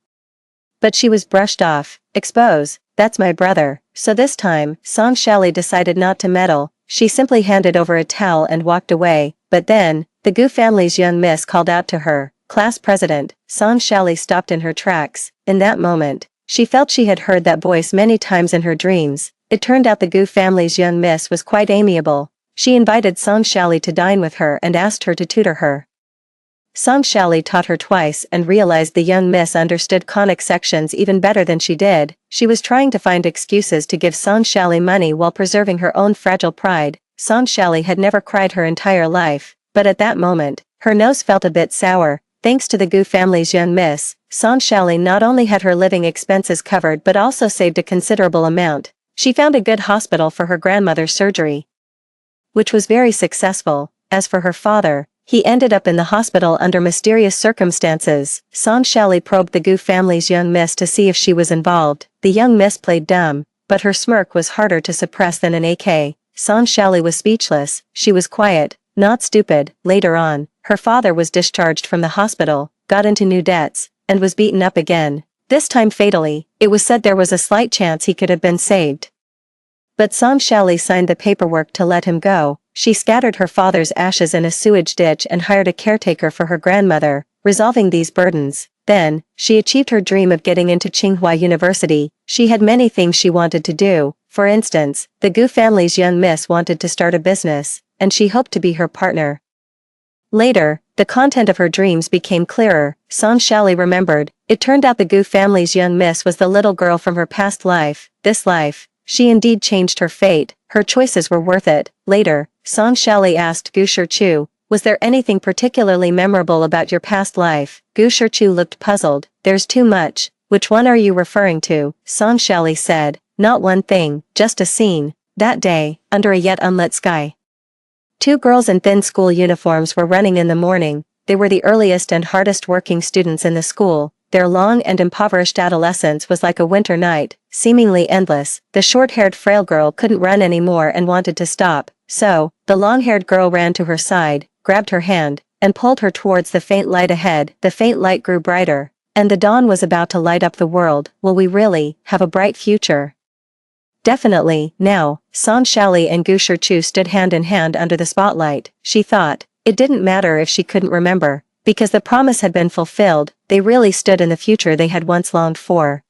But she was brushed off. Expose? That's my brother. So this time, Shali decided not to meddle. She simply handed over a towel and walked away. But then, the Gu family's young miss called out to her. Class president. Shali stopped in her tracks. In that moment, she felt she had heard that voice many times in her dreams. It turned out the Gu family's young miss was quite amiable. She invited Shali to dine with her and asked her to tutor her. Shali taught her twice and realized the young miss understood conic sections even better than she did. She was trying to find excuses to give Shali money while preserving her own fragile pride. Shali had never cried her entire life, but at that moment, her nose felt a bit sour. Thanks to the Gu family's young miss, Shali not only had her living expenses covered but also saved a considerable amount. She found a good hospital for her grandmother's surgery, which was very successful. As for her father, he ended up in the hospital under mysterious circumstances. Shali probed the Gu family's young miss to see if she was involved. The young miss played dumb, but her smirk was harder to suppress than an AK. Shali was speechless. She was quiet, not stupid. Later on, her father was discharged from the hospital, got into new debts, and was beaten up again. This time fatally. It was said there was a slight chance he could have been saved. But Shali signed the paperwork to let him go. She scattered her father's ashes in a sewage ditch and hired a caretaker for her grandmother, resolving these burdens. Then, she achieved her dream of getting into Tsinghua University. She had many things she wanted to do. For instance, the Gu family's young miss wanted to start a business, and she hoped to be her partner. Later, the content of her dreams became clearer. Shali remembered. It turned out the Gu family's young miss was the little girl from her past life. This life, she indeed changed her fate. Her choices were worth it. Later, Shali asked Gu Shichu, Was there anything particularly memorable about your past life? Gu Shichu looked puzzled. There's too much. Which one are you referring to? Song Shally said. Not one thing, just a scene. That day, under a yet unlit sky. Two girls in thin school uniforms were running in the morning. They were the earliest and hardest working students in the school. Their long and impoverished adolescence was like a winter night, seemingly endless. The short-haired frail girl couldn't run anymore and wanted to stop, so, the long-haired girl ran to her side, grabbed her hand, and pulled her towards the faint light ahead. The faint light grew brighter, and the dawn was about to light up the world. Will we really have a bright future? Definitely, now. Song Shally and Gu Shichu stood hand in hand under the spotlight. She thought, it didn't matter if she couldn't remember, because the promise had been fulfilled. They really stood in the future they had once longed for.